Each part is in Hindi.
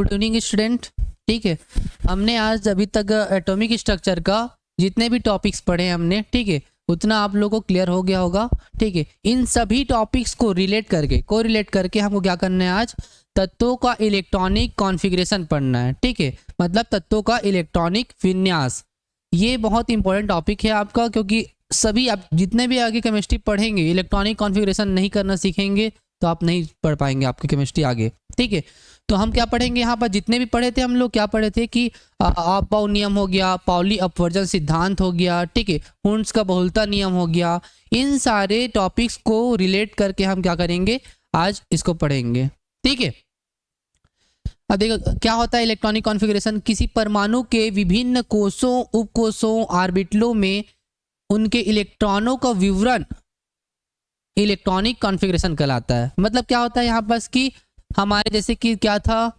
Good evening student. ठीक है, हमने आज अभी तक एटॉमिक स्ट्रक्चर का जितने भी टॉपिक्स पढ़े हमने, ठीक है, उतना आप लोगों को क्लियर हो गया होगा। ठीक है, इन सभी टॉपिक्स को कोरिलेट करके हमको क्या करना है, आज तत्वों का इलेक्ट्रॉनिक कॉन्फ़िगरेशन पढ़ना है। ठीक है, मतलब तत्वों का इलेक्ट्रॉनिक विन्यास। ये बहुत इंपॉर्टेंट टॉपिक है आपका, क्योंकि सभी आप जितने भी आगे केमिस्ट्री पढ़ेंगे इलेक्ट्रॉनिक कॉन्फ़िगरेशन नहीं करना सीखेंगे तो आप नहीं पढ़ पाएंगे आपकी केमिस्ट्री आगे। ठीक है, तो हम क्या पढ़ेंगे यहाँ पर, जितने भी पढ़े थे हम लोग क्या पढ़े थे कि आपबाउ नियम हो गया, पाउली अपवर्जन सिद्धांत हो गया, ठीक है, हुंड्स का बहुलता नियम हो गया। इन सारे टॉपिक्स को रिलेट करके हम क्या करेंगे, आज इसको पढ़ेंगे। ठीक है, अब देखो क्या होता है इलेक्ट्रॉनिक कॉन्फ़िगरेशन। किसी परमाणु के विभिन्न कोषों, उपकोषों, ऑर्बिटलों में उनके इलेक्ट्रॉनों का विवरण इलेक्ट्रॉनिक कॉन्फ़िगरेशन कहलाता है। मतलब क्या होता है यहाँ पर कि हमारे जैसे कि क्या था,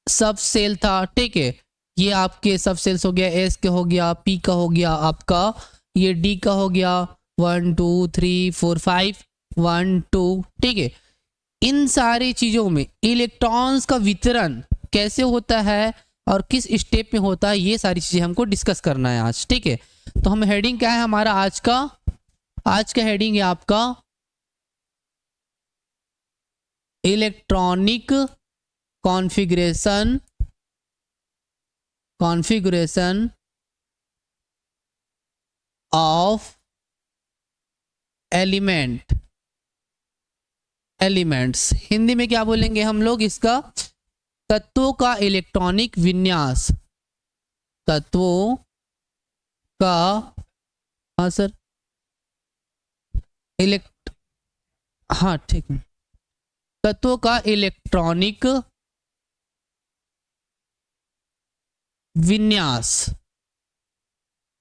सब सेल था, ठीक है, ये आपके सब सेल्स हो गया, एस के हो गया, पी का हो गया, आपका ये डी का हो गया, 1 2 3 4 5 1 2, ठीक है। इन सारी चीज़ों में इलेक्ट्रॉन्स का वितरण कैसे होता है और किस स्टेप में होता है, ये सारी चीज़ें हमको डिस्कस करना है आज। ठीक है, तो हम हेडिंग क्या है हमारा आज का हेडिंग है आपका electronic configuration of elements. Hindi में क्या बोलेंगे हम लोग इसका, तत्वों का इलेक्ट्रॉनिक विन्यास। तत्वों का, हाँ सर, हाँ ठीक है, तत्वों का इलेक्ट्रॉनिक विन्यास।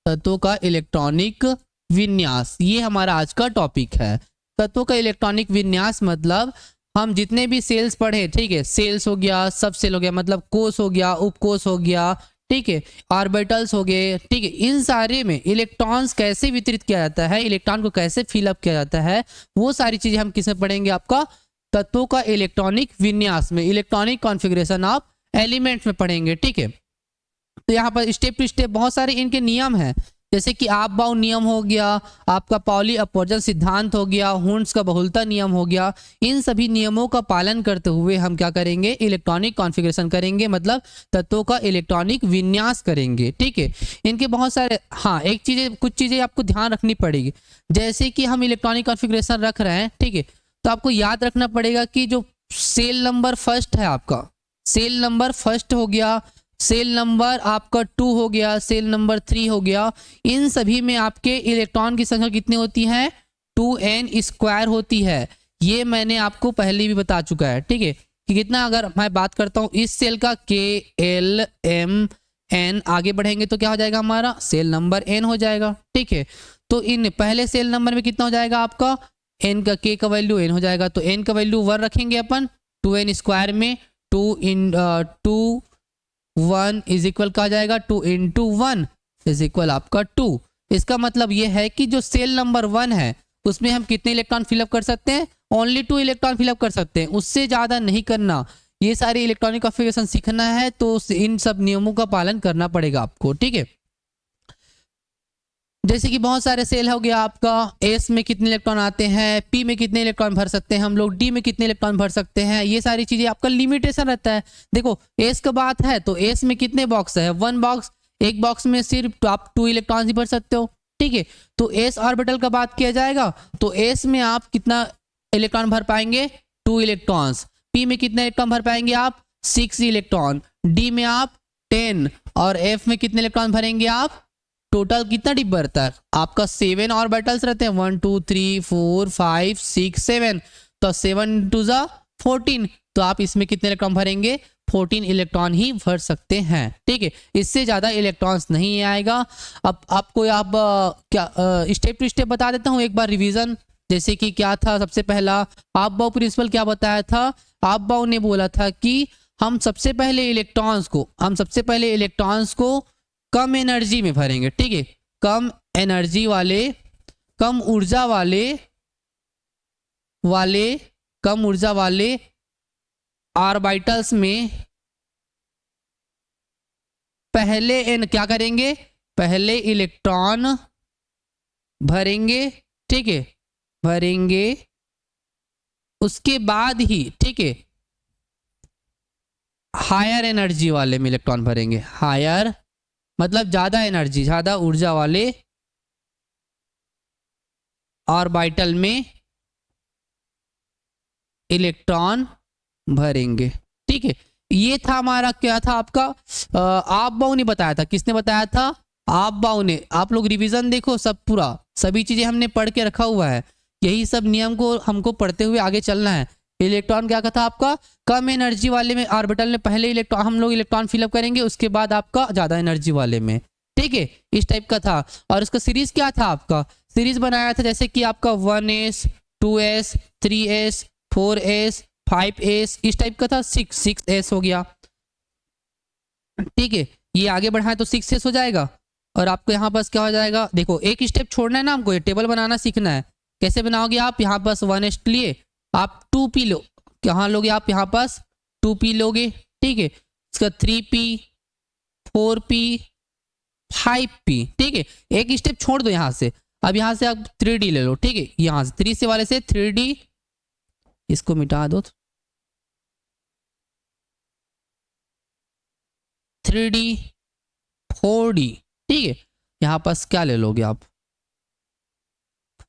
तत्वों का इलेक्ट्रॉनिक विन्यास, ये हमारा आज का टॉपिक है। तत्वों का इलेक्ट्रॉनिक विन्यास मतलब हम जितने भी सेल्स पढ़े, ठीक है, सेल्स हो गया, सब सेल हो गया, मतलब कोष हो गया, उपकोष हो गया, ठीक है, ऑर्बिटल्स हो गए, ठीक है, इन सारे में इलेक्ट्रॉन्स कैसे वितरित किया जाता है, इलेक्ट्रॉन को कैसे फिलअप किया जाता है, वो सारी चीजें हम किसमें पढ़ेंगे, आपका तत्वों का इलेक्ट्रॉनिक विन्यास में, इलेक्ट्रॉनिक कॉन्फ़िगरेशन ऑफ एलिमेंट्स में पढ़ेंगे। ठीक है, तो यहाँ पर स्टेप टू स्टेप बहुत सारे इनके नियम हैं, जैसे कि आपबाउ नियम हो गया, आपका पाउली अपवर्जन सिद्धांत हो गया, हुंड्स का बहुलता नियम हो गया। इन सभी नियमों का पालन करते हुए हम क्या करेंगे, इलेक्ट्रॉनिक कॉन्फ़िगरेशन करेंगे, मतलब तत्वों का इलेक्ट्रॉनिक विन्यास करेंगे। ठीक है, इनके बहुत सारे, हाँ एक चीज़ें, कुछ चीज़ें आपको ध्यान रखनी पड़ेगी। जैसे कि हम इलेक्ट्रॉनिक कॉन्फ़िगरेशन रख रहे हैं, ठीक है, तो आपको याद रखना पड़ेगा कि जो सेल नंबर फर्स्ट है आपका, सेल नंबर फर्स्ट हो गया, सेल नंबर आपका 2 हो गया, सेल नंबर 3 हो गया, इन सभी में आपके इलेक्ट्रॉन की संख्या कितनी होती है, 2n² होती है। ये मैंने आपको पहले भी बता चुका है, ठीक है, कि कितना, अगर मैं बात करता हूँ इस सेल का k l m n, आगे बढ़ेंगे तो क्या हो जाएगा हमारा, सेल नंबर n हो जाएगा। ठीक है, तो इन पहले सेल नंबर में कितना हो जाएगा आपका, n का, k का वैल्यू n हो जाएगा, तो n का वैल्यू 1 रखेंगे अपन, 2n² में 2 1 इज इक्वल कहा जाएगा 2 × 1 इज इक्वल आपका 2। इसका मतलब ये है कि जो सेल नंबर 1 है उसमें हम कितने इलेक्ट्रॉन फिलअप कर सकते हैं, ओनली 2 इलेक्ट्रॉन फिलअप कर सकते हैं, उससे ज़्यादा नहीं करना। ये सारे इलेक्ट्रॉनिक कॉन्फ़िगरेशन सीखना है तो इन सब नियमों का पालन करना पड़ेगा आपको। ठीक है, जैसे कि बहुत सारे सेल हो गया आपका, एस में कितने इलेक्ट्रॉन आते हैं, पी में कितने इलेक्ट्रॉन भर सकते हैं हम लोग, डी में कितने इलेक्ट्रॉन भर सकते हैं, ये सारी चीजें आपका लिमिटेशन रहता है। देखो एस का बात है तो एस में कितने बॉक्स है, 1 बॉक्स, एक बॉक्स में सिर्फ आप 2 इलेक्ट्रॉन ही भर सकते हो। ठीक है, तो एस ऑर्बिटल का बात किया जाएगा तो एस में आप कितना इलेक्ट्रॉन भर पाएंगे, 2 इलेक्ट्रॉन्स। पी में कितने इलेक्ट्रॉन भर पाएंगे आप, 6 इलेक्ट्रॉन। डी में आप 10, और एफ में कितने इलेक्ट्रॉन भरेंगे आप, टोटल कितना डिब्बा रहता है आपका, 7 ऑर्बिटल्स रहते हैं, 1 2 3 4 5 6 7, तो 7 × 14, तो आप इसमें कितने इलेक्ट्रॉन भरेंगे, 14 इलेक्ट्रॉन ही भर सकते हैं। ठीक है, इससे ज़्यादा इलेक्ट्रॉन्स नहीं आएगा। अब आपको क्या स्टेप टू स्टेप बता देता हूँ एक बार रिवीजन। जैसे कि क्या था, सबसे पहला आपबाउ प्रिंसिपल क्या बताया था, आपबाउ ने बोला था कि हम सबसे पहले इलेक्ट्रॉन्स को कम एनर्जी में भरेंगे। ठीक है, कम एनर्जी वाले, कम ऊर्जा वाले ऑर्बिटल्स में पहले n क्या करेंगे, पहले इलेक्ट्रॉन भरेंगे, ठीक है, भरेंगे, उसके बाद ही, ठीक है, हायर एनर्जी वाले में इलेक्ट्रॉन भरेंगे। हायर मतलब ज्यादा एनर्जी, ज्यादा ऊर्जा वाले ऑर्बिटल में इलेक्ट्रॉन भरेंगे, ठीक है। ये था हमारा, क्या था आपका, आपबाउ ने बताया था। किसने बताया था? आपबाउ ने। आप लोग रिवीजन देखो सब, पूरा सभी चीजें हमने पढ़ के रखा हुआ है। यही सब नियम को हमको पढ़ते हुए आगे चलना है। इलेक्ट्रॉन क्या था आपका, कम एनर्जी वाले में ऑर्बिटल में पहले इलेक्ट्रॉन, हम लोग इलेक्ट्रॉन फिलअप करेंगे, उसके बाद आपका ज्यादा एनर्जी वाले में, ठीक है, इस टाइप का था। और उसका सीरीज क्या था आपका, सीरीज बनाया था जैसे कि आपका 1s 2s 3s 4s 5s, इस टाइप का था। 6s हो गया, ठीक है। ये आगे बढ़ाए तो 6s हो जाएगा। और आपको यहाँ पास क्या हो जाएगा, देखो एक स्टेप छोड़ना है ना हमको, ये टेबल बनाना सीखना है। कैसे बनाओगे आप, यहाँ पास 1s लिए आप 2p लो, कहाँ लोगे आप, यहाँ पास 2p लोगे, ठीक है। इसका 3p 4p 5p, ठीक है। एक स्टेप छोड़ दो यहाँ से, अब यहाँ से आप 3d ले लो, ठीक है। यहाँ से 3 से वाले से 3d, इसको मिटा दो, 3d 4d, ठीक है। यहाँ पास क्या ले लोगे आप,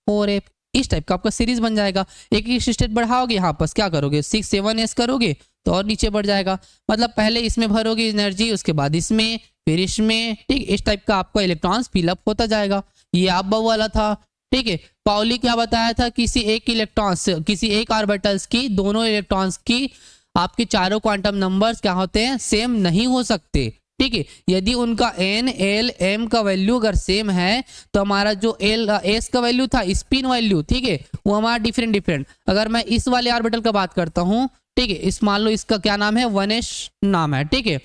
4a, इस टाइप का आपका सीरीज बन जाएगा। एक एक स्टेप बढ़ाओगे, यहाँ पास क्या करोगे, 6 7s करोगे तो और नीचे बढ़ जाएगा। मतलब पहले इसमें भरोगे एनर्जी, उसके बाद इसमें, फिर इसमें, ठीक। इस टाइप का आपका इलेक्ट्रॉन्स फिलअप होता जाएगा। ये आपबाउ वाला था, ठीक है। पाउली क्या बताया था, किसी एक इलेक्ट्रॉन से, किसी एक ऑर्बिटल्स की दोनों इलेक्ट्रॉन्स की आपके चारों क्वांटम नंबर्स क्या होते हैं, सेम नहीं हो सकते, ठीक है। यदि उनका n l m का वैल्यू अगर सेम है तो हमारा जो s का वैल्यू था, स्पिन वैल्यू, ठीक है, वो हमारा डिफरेंट। अगर मैं इस वाले ऑर्बिटल का बात करता हूँ, ठीक है, इस मान लो इसका क्या नाम है, 1s नाम है, ठीक है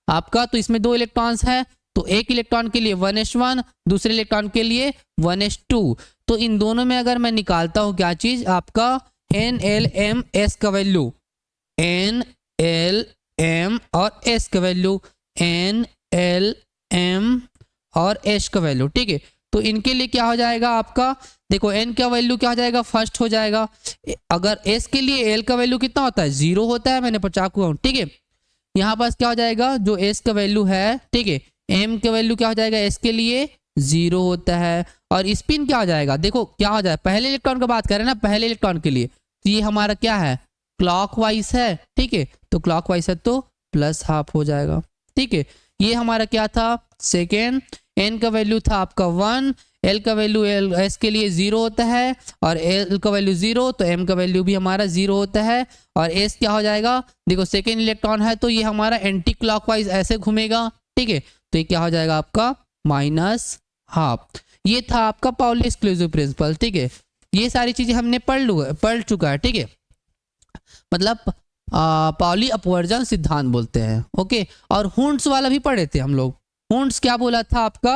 आपका। तो इसमें 2 इलेक्ट्रॉन्स है, तो एक इलेक्ट्रॉन के लिए 1s1, दूसरे इलेक्ट्रॉन के लिए 1s2। तो इन दोनों में अगर मैं निकालता हूँ क्या चीज, आपका n l m s का वैल्यू, n l m और s का वैल्यू, n l m और s का वैल्यू, ठीक है। तो इनके लिए क्या हो जाएगा आपका, देखो n का वैल्यू क्या हो जाएगा, फर्स्ट हो जाएगा। अगर s के लिए l का वैल्यू कितना होता है, 0 होता है, मैंने 50 को, ठीक है। यहाँ पास क्या हो जाएगा, जो s का वैल्यू है, ठीक है, m का वैल्यू क्या हो जाएगा, s के लिए 0 होता है। और स्पिन क्या हो जाएगा, देखो क्या हो जाएगा, पहले इलेक्ट्रॉन का बात करें ना, पहले इलेक्ट्रॉन के लिए, तो ये हमारा क्या है, क्लॉकवाइज है, ठीक है। तो क्लॉकवाइज है तो +½ हो जाएगा, ठीक है। ये हमारा क्या था, सेकेंड। n का वैल्यू था आपका 1, l का वैल्यू s के लिए 0 होता है, और l का वैल्यू 0, तो m का वैल्यू भी हमारा 0 होता है। और s क्या हो जाएगा, देखो सेकेंड इलेक्ट्रॉन है तो ये हमारा एंटी क्लॉकवाइज ऐसे घूमेगा, ठीक है। तो ये क्या हो जाएगा आपका -½ ये था आपका पाउली एक्सक्लूसिव प्रिंसिपल, ठीक है। ये सारी चीजें हमने पढ़ चुका है, ठीक है। मतलब पाउली अपवर्जन सिद्धांत बोलते हैं, ओके। और हुंड्स वाला भी पढ़े थे हम लोग। हुंड्स क्या बोला था आपका,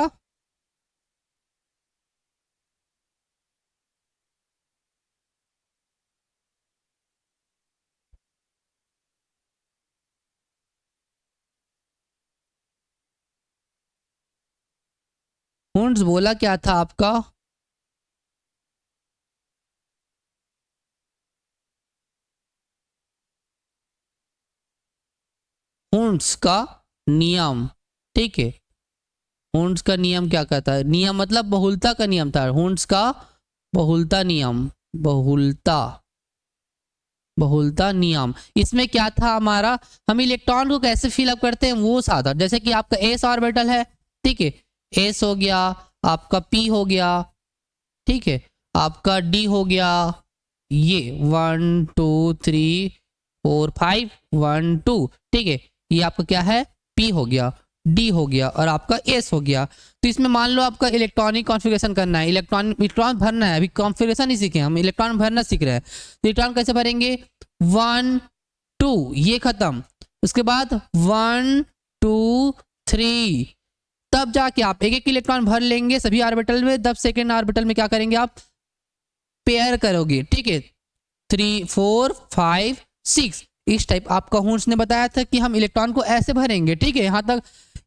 हुंड्स बोला क्या था आपका, हुंड्स का नियम, ठीक है। हुंड्स का नियम क्या कहता है, नियम मतलब बहुलता का नियम था, हुंड्स का बहुलता नियम, बहुलता नियम। इसमें क्या था हमारा, हम इलेक्ट्रॉन को कैसे फिलअप करते हैं वो साधा, जैसे कि आपका s ऑर्बिटल है, ठीक है, s हो गया, आपका p हो गया, ठीक है, आपका d हो गया, ये 1 2 3 4 5 1 2, ठीक है। ये आपका क्या है, p हो गया, d हो गया, और आपका s हो गया। तो इसमें मान लो आपका इलेक्ट्रॉनिक कॉन्फ़िगरेशन करना है, इलेक्ट्रॉन भरना है, अभी कॉन्फ़िगरेशन नहीं सीखे हम, इलेक्ट्रॉन भरना सीख रहे हैं। तो इलेक्ट्रॉन कैसे भरेंगे, 1 2, ये खत्म, उसके बाद 1 2 3, तब जाके आप एक एक इलेक्ट्रॉन भर लेंगे सभी ऑर्बिटल में। तब सेकेंड ऑर्बिटल में क्या करेंगे आप, पेयर करोगे, ठीक है, 3 4 5 6, इस टाइप आपका हुंस ने बताया था कि हम इलेक्ट्रॉन को ऐसे भरेंगे, ठीक है। यहाँ तक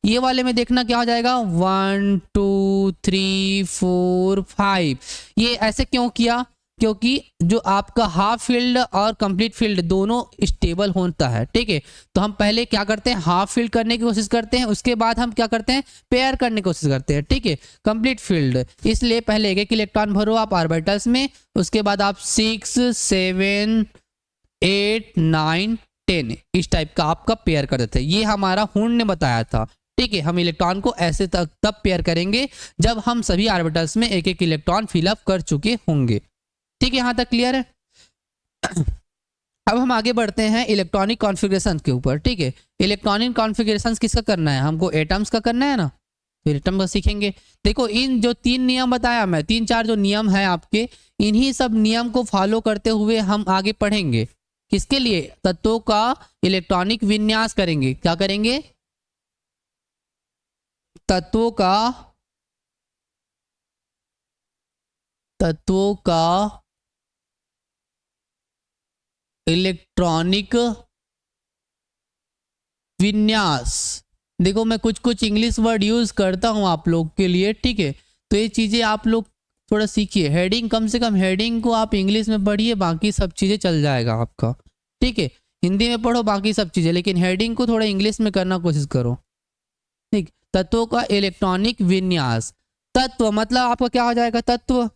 ये वाले में देखना क्या हो जाएगा, 1 2 3 4 5। ये ऐसे क्यों किया, क्योंकि जो आपका हाफ फील्ड और कंप्लीट फील्ड दोनों स्टेबल होता है, ठीक है। तो हम पहले क्या करते हैं, हाफ फील्ड करने की कोशिश करते हैं, उसके बाद हम क्या करते हैं, पेयर करने की कोशिश करते हैं, ठीक है, कंप्लीट फील्ड। इसलिए पहले एक इलेक्ट्रॉन भरो आप ऑर्बिटल्स में, उसके बाद आप 6 7 8 9 10 इस टाइप का आपका पेयर कर देते हैं। ये हमारा हुन ने बताया था, ठीक है। हम इलेक्ट्रॉन को ऐसे तब पेयर करेंगे जब हम सभी ऑर्बिटल्स में एक एक इलेक्ट्रॉन फिलअप कर चुके होंगे, ठीक है। यहाँ तक क्लियर है। अब हम आगे बढ़ते हैं इलेक्ट्रॉनिक कॉन्फ़िगरेशन के ऊपर, ठीक है। इलेक्ट्रॉनिक कॉन्फ़िगरेशन किसका करना है, हमको एटम्स का करना है ना, फिर एटम का सीखेंगे। देखो इन जो 3 नियम बताया मैं, 3-4 जो नियम है आपके, इन्हीं सब नियम को फॉलो करते हुए हम आगे पढ़ेंगे। किसके लिए, तत्वों का इलेक्ट्रॉनिक विन्यास करेंगे। क्या करेंगे, तत्वों का इलेक्ट्रॉनिक विन्यास। देखो मैं कुछ कुछ इंग्लिश वर्ड यूज करता हूं आप लोग के लिए, ठीक है। तो ये चीजें आप लोग थोड़ा सीखिए। हेडिंग, कम से कम हेडिंग को आप इंग्लिश में पढ़िए, बाकी सब चीजें चल जाएगा आपका, ठीक है। हिंदी में पढ़ो बाकी सब चीजें, लेकिन हेडिंग को थोड़ा इंग्लिश में करना कोशिश करो, ठीक। तत्वों का इलेक्ट्रॉनिक विन्यास। तत्व मतलब आपका क्या हो जाएगा, तत्व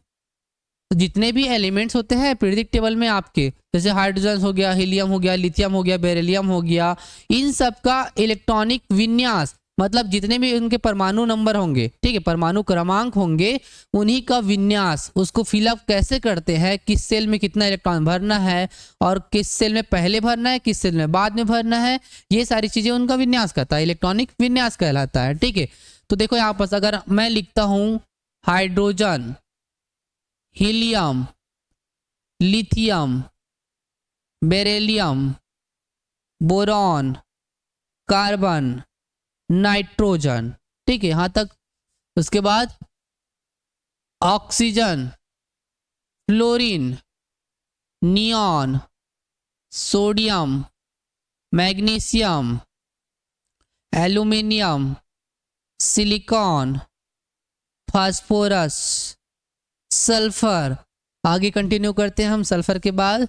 तो जितने भी एलिमेंट्स होते हैं पीरियोडिक टेबल में आपके, जैसे हाइड्रोजन हो गया, हीलियम हो गया, लिथियम हो गया, बेरिलियम हो गया, इन सब का इलेक्ट्रॉनिक विन्यास मतलब जितने भी उनके परमाणु नंबर होंगे, ठीक है, परमाणु क्रमांक होंगे, उन्हीं का विन्यास, उसको फिलअप कैसे करते हैं, किस सेल में कितना इलेक्ट्रॉन भरना है और किस सेल में पहले भरना है, किस सेल में बाद में भरना है, ये सारी चीजें उनका विन्यास करता है, इलेक्ट्रॉनिक विन्यास कहलाता है, ठीक है। तो देखो यहाँ पर अगर मैं लिखता हूँ hydrogen, helium, lithium, beryllium, boron, carbon, nitrogen, ठीक है, यहां तक। उसके बाद oxygen, fluorine, neon, sodium, magnesium, aluminium, silicon, phosphorus, sulphur. आगे कंटिन्यू करते हैं हम सल्फर के बाद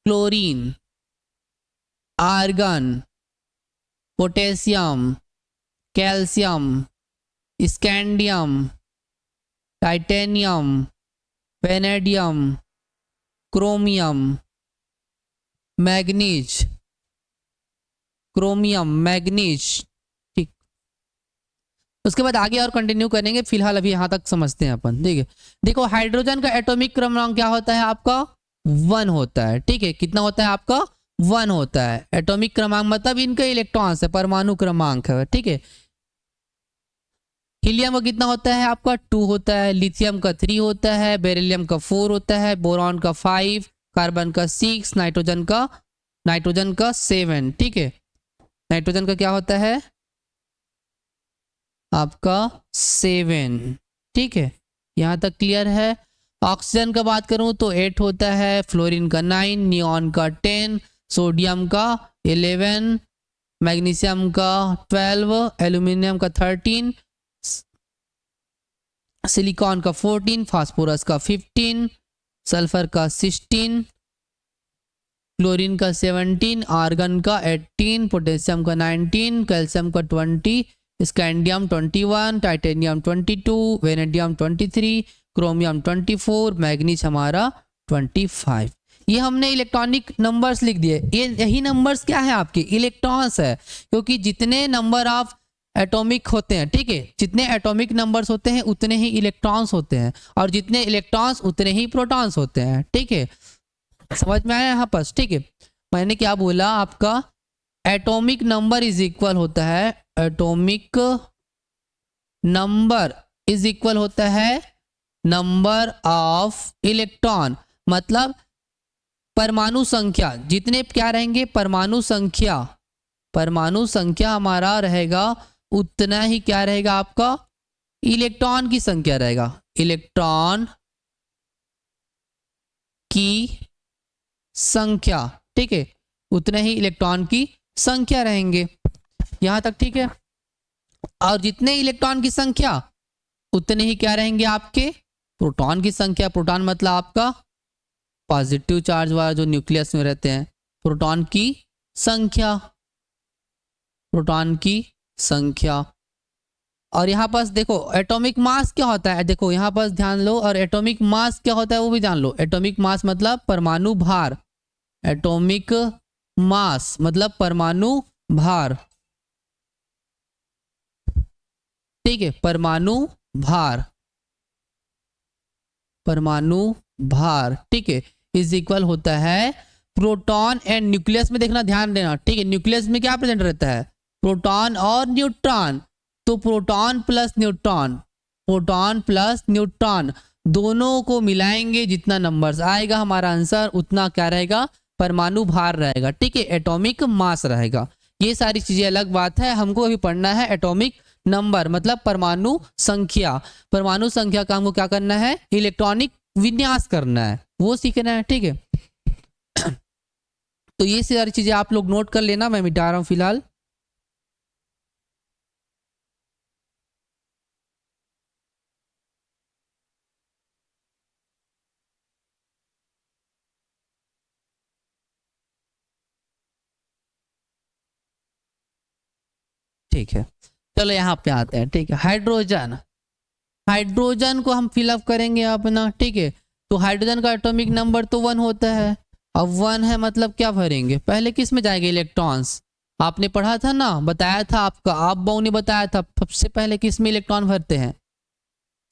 chlorine, argon, potassium, calcium, scandium, titanium, vanadium, chromium, manganese, chromium, manganese, ठीक। उसके बाद आगे और कंटिन्यू करेंगे, फिलहाल अभी यहां तक समझते हैं अपन, ठीक है। देखो हाइड्रोजन का एटॉमिक क्रमांक क्या होता है आपका, 1 होता है, ठीक है। कितना होता है आपका, 1 होता है। एटॉमिक क्रमांक मतलब इनके इलेक्ट्रॉन्स है, परमाणु क्रमांक है, ठीक है। हीलियम का कितना होता है आपका, 2 होता है, लिथियम का 3 होता है, बेरिलियम का 4 होता है, बोरॉन का 5, कार्बन का 6, नाइट्रोजन का 7, ठीक है। नाइट्रोजन का क्या होता है आपका 7, ठीक है। यहां तक क्लियर है। ऑक्सीजन का बात करूं तो 8 होता है, फ्लोरीन का 9, नियॉन का 10, सोडियम का 11, मैग्नीशियम का 12, एल्यूमिनियम का 13, सिलिकॉन का 14, फास्फोरस का 15, सल्फर का 16, क्लोरीन का 17, आर्गन का 18, पोटेशियम का 19, कैल्शियम का 20, scandium 21, titanium 22, vanadium 23, chromium 24, manganese हमारा 25। ये हमने इलेक्ट्रॉनिक नंबर्स लिख दिए। ये यही नंबर्स क्या है आपके, इलेक्ट्रॉन्स है, क्योंकि जितने नंबर ऑफ एटॉमिक होते हैं, ठीक है, जितने एटॉमिक नंबर्स होते हैं उतने ही इलेक्ट्रॉन्स होते हैं, और जितने इलेक्ट्रॉन्स उतने ही प्रोटॉन्स होते हैं, ठीक है। समझ में आया यहाँ पर, ठीक है। मैंने क्या बोला, आपका एटॉमिक नंबर इज इक्वल होता है, एटॉमिक नंबर इज इक्वल होता है नंबर ऑफ इलेक्ट्रॉन, मतलब परमाणु संख्या, जितने क्या रहेंगे, परमाणु संख्या हमारा रहेगा उतना ही क्या रहेगा आपका इलेक्ट्रॉन की संख्या रहेगा, इलेक्ट्रॉन की संख्या, ठीक है, उतने ही इलेक्ट्रॉन की संख्या रहेंगे। यहां तक ठीक है। और जितने इलेक्ट्रॉन की संख्या उतने ही क्या रहेंगे आपके प्रोटॉन की संख्या। प्रोटॉन मतलब आपका पॉजिटिव चार्ज वाला जो न्यूक्लियस में रहते हैं, प्रोटॉन की संख्या, प्रोटॉन की संख्या। और यहाँ पास देखो एटॉमिक मास क्या होता है, देखो यहाँ पास ध्यान लो, और एटॉमिक मास क्या होता है वो भी जान लो। एटॉमिक मास मतलब परमाणु भार, एटॉमिक मास मतलब परमाणु भार, ठीक है, परमाणु भार, परमाणु भार, ठीक है, इज इक्वल होता है प्रोटॉन एंड न्यूक्लियस में, देखना ध्यान देना, ठीक है, न्यूक्लियस में क्या प्रेजेंट रहता है, प्रोटॉन और न्यूट्रॉन। तो proton plus neutron, proton plus neutron दोनों को मिलाएंगे, जितना नंबर्स आएगा हमारा आंसर उतना क्या रहेगा, परमाणु भार रहेगा, ठीक है, एटॉमिक मास रहेगा। ये सारी चीजें अलग बात है, हमको अभी पढ़ना है एटॉमिक नंबर मतलब परमाणु संख्या। परमाणु संख्या का हमको क्या करना है, इलेक्ट्रॉनिक विन्यास करना है, वो सीखना है, ठीक है। तो ये सारी चीजें आप लोग नोट कर लेना, मैं मिटा रहा हूं फिलहाल। ठीक है, चलो यहाँ पे आते हैं, ठीक है। हाइड्रोजन, हाइड्रोजन को हम फिलअप करेंगे अपना, ठीक है। तो हाइड्रोजन का एटॉमिक नंबर तो 1 होता है। अब 1 है मतलब क्या भरेंगे, पहले किस में जाएंगे, इलेक्ट्रॉन्स। आपने पढ़ा था ना, बताया था आपका, आप बाऊ ने बताया था, सबसे पहले किस में इलेक्ट्रॉन भरते हैं,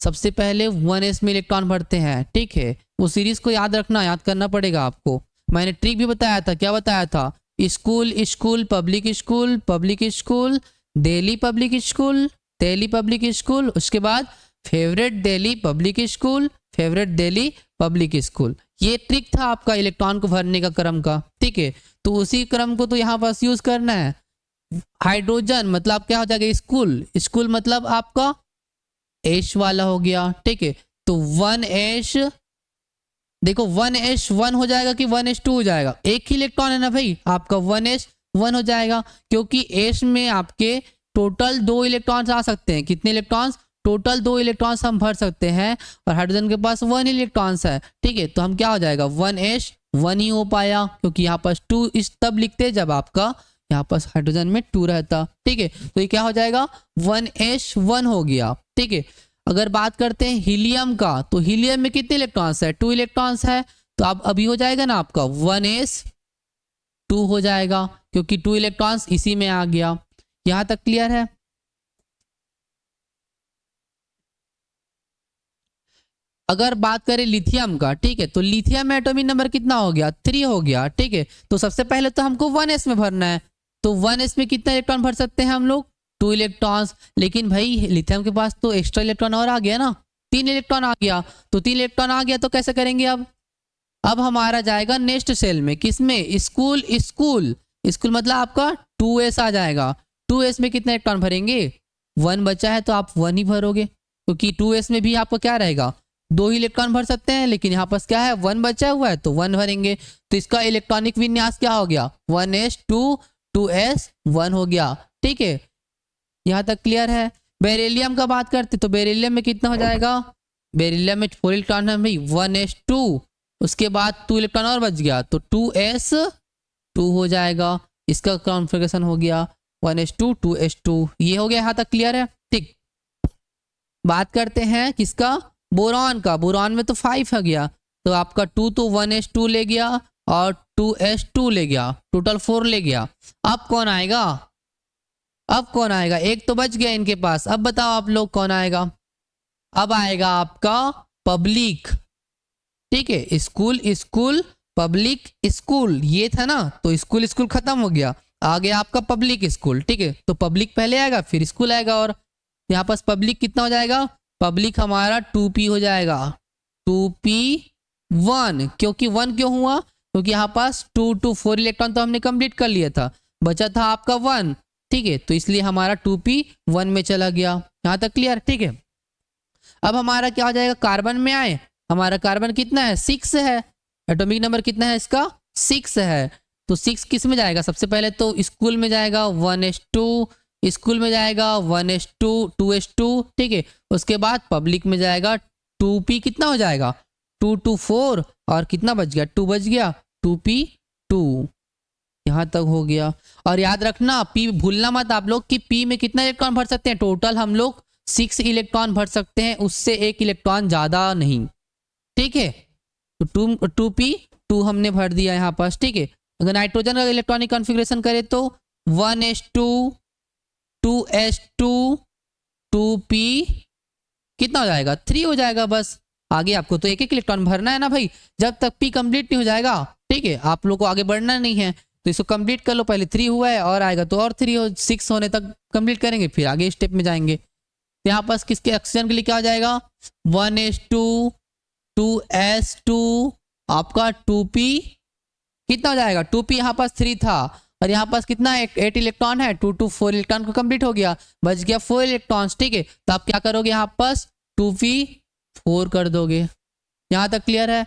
सबसे पहले 1s में इलेक्ट्रॉन भरते हैं, ठीक है। वो सीरीज को याद रखना, याद करना पड़ेगा आपको। मैंने ट्रिक भी बताया था, क्या बताया था, school school public school, public school Delhi public school, Delhi public school, उसके बाद favourite Delhi public school, favourite Delhi public school. ये ट्रिक था आपका इलेक्ट्रॉन को भरने का क्रम का, ठीक है। तो उसी क्रम को तो यहाँ पास यूज करना है। हाइड्रोजन मतलब क्या हो जाएगा, स्कूल, स्कूल मतलब आपका एच वाला हो गया, ठीक है। तो 1s, देखो 1s 1 हो जाएगा कि 1s 2 हो जाएगा, एक ही इलेक्ट्रॉन है ना भाई आपका, 1s 1 हो जाएगा, क्योंकि s में आपके टोटल 2 इलेक्ट्रॉन्स आ सकते हैं। कितने इलेक्ट्रॉन्स, टोटल 2 इलेक्ट्रॉन्स हम भर सकते हैं, और हाइड्रोजन के पास 1 इलेक्ट्रॉन्स है, ठीक है। तो हम क्या हो जाएगा, 1s 1 ही हो पाया, क्योंकि यहाँ पास 2 इस तब लिखते जब आपका यहाँ पास हाइड्रोजन में 2 रहता, ठीक है। तो ये क्या हो जाएगा, 1s 1 हो गया, ठीक है। अगर बात करते हैं हीलियम का, तो हीलियम में कितने इलेक्ट्रॉन्स है, 2 इलेक्ट्रॉन्स है। तो अब अभी हो जाएगा ना आपका 1s 2 हो जाएगा, क्योंकि 2 इलेक्ट्रॉन्स इसी में आ गया। यहां तक क्लियर है। अगर बात करें लिथियम का, ठीक है, तो लिथियम में एटॉमिक नंबर कितना हो गया, 3 हो गया, ठीक है। तो सबसे पहले तो हमको 1s में भरना है। तो 1s में कितना इलेक्ट्रॉन भर सकते हैं हम लोग, 2 इलेक्ट्रॉन्स। लेकिन भाई लिथियम के पास तो एक्स्ट्रा इलेक्ट्रॉन और आ गया ना, 3 इलेक्ट्रॉन आ गया। तो 3 इलेक्ट्रॉन आ गया तो कैसे करेंगे, अब हमारा जाएगा नेक्स्ट सेल में, किसमें, स्कूल, स्कूल, स्कूल मतलब आपका 2s आ जाएगा। 2s में कितना इलेक्ट्रॉन भरेंगे, 1 बचा है तो आप 1 ही भरोगे, क्योंकि 2s में भी आपका क्या रहेगा, 2 ही इलेक्ट्रॉन भर सकते हैं, लेकिन यहाँ पास क्या है, 1 बचा हुआ है तो 1 भरेंगे। तो इसका इलेक्ट्रॉनिक विन्यास क्या हो गया, 1s 2 2s 1 हो गया, ठीक है। यहाँ तक क्लियर है। बेरिलियम का बात करते तो बेरिलियम में कितना हो जाएगा, बेरिलियम में 4 इलेक्ट्रॉन है भाई, 1s 2, उसके बाद 2 इलेक्ट्रॉन और बच गया तो 2s 2 हो जाएगा। इसका कॉन्फ़िगरेशन हो गया 1s 2 2s 2, ये हो गया। यहाँ तक क्लियर है, ठीक। बात करते हैं किसका, बोरॉन का। बोरॉन में तो 5 हो गया, तो आपका 2 तो 1s 2 ले गया और 2s 2 ले गया, टोटल 4 ले गया। अब कौन आएगा, अब कौन आएगा, एक तो बच गया इनके पास। अब बताओ आप लोग कौन आएगा, अब आएगा आपका पब्लिक, ठीक है। स्कूल स्कूल पब्लिक स्कूल ये था ना, तो स्कूल स्कूल खत्म हो गया, आ गया आपका पब्लिक स्कूल, ठीक है। तो पब्लिक पहले आएगा फिर स्कूल आएगा, और यहाँ पास पब्लिक कितना हो जाएगा, पब्लिक हमारा 2p हो जाएगा, 2p1। क्योंकि 1 क्यों हुआ, क्योंकि यहाँ पास 2 to 4 इलेक्ट्रॉन तो हमने कंप्लीट कर लिया था, बचा था आपका 1, ठीक है। तो इसलिए हमारा 2p 1 में चला गया। यहाँ तक क्लियर, ठीक है। अब हमारा क्या हो जाएगा, कार्बन में आए, हमारा कार्बन कितना है, 6 है, एटॉमिक नंबर कितना है इसका, 6 है। तो 6 किस में जाएगा, सबसे पहले तो स्कूल में जाएगा 1s2, स्कूल में जाएगा 1s2 2s2, ठीक है। उसके बाद पब्लिक में जाएगा 2p, कितना हो जाएगा 2 2 4, और कितना बच गया 2 बच गया, 2p2, यहाँ तक हो गया। और याद रखना p भूलना मत आप लोग कि p में कितना इलेक्ट्रॉन भर सकते हैं, टोटल हम लोग 6 इलेक्ट्रॉन भर सकते हैं, उससे एक इलेक्ट्रॉन ज्यादा नहीं, ठीक है। तो 2p2 हमने भर दिया यहाँ पास, ठीक है। अगर नाइट्रोजन का इलेक्ट्रॉनिक कॉन्फ़िगरेशन करें तो 1s2 2s2 2p, कितना हो जाएगा 3 हो जाएगा बस। आगे आपको तो एक एक इलेक्ट्रॉन भरना है ना भाई, जब तक p कंप्लीट नहीं हो जाएगा, ठीक है। आप लोग को आगे बढ़ना नहीं है तो इसको कंप्लीट कर लो, पहले 3 हुआ है और आएगा तो और 3 हो, 6 होने तक कंप्लीट करेंगे, फिर आगे स्टेप में जाएंगे। तो यहाँ पास किसके ऑक्सीजन के लिए क्या हो जाएगा, 1s2 2s2 आपका 2p, कितना हो जाएगा 2p, यहाँ पास 3 था और यहाँ पास कितना है 8 इलेक्ट्रॉन है, 2 2 4 इलेक्ट्रॉन को कंप्लीट हो गया, बच गया 4 इलेक्ट्रॉन्स, ठीक है। तो आप क्या करोगे, यहाँ पास 2p4 कर दोगे। यहाँ तक क्लियर है।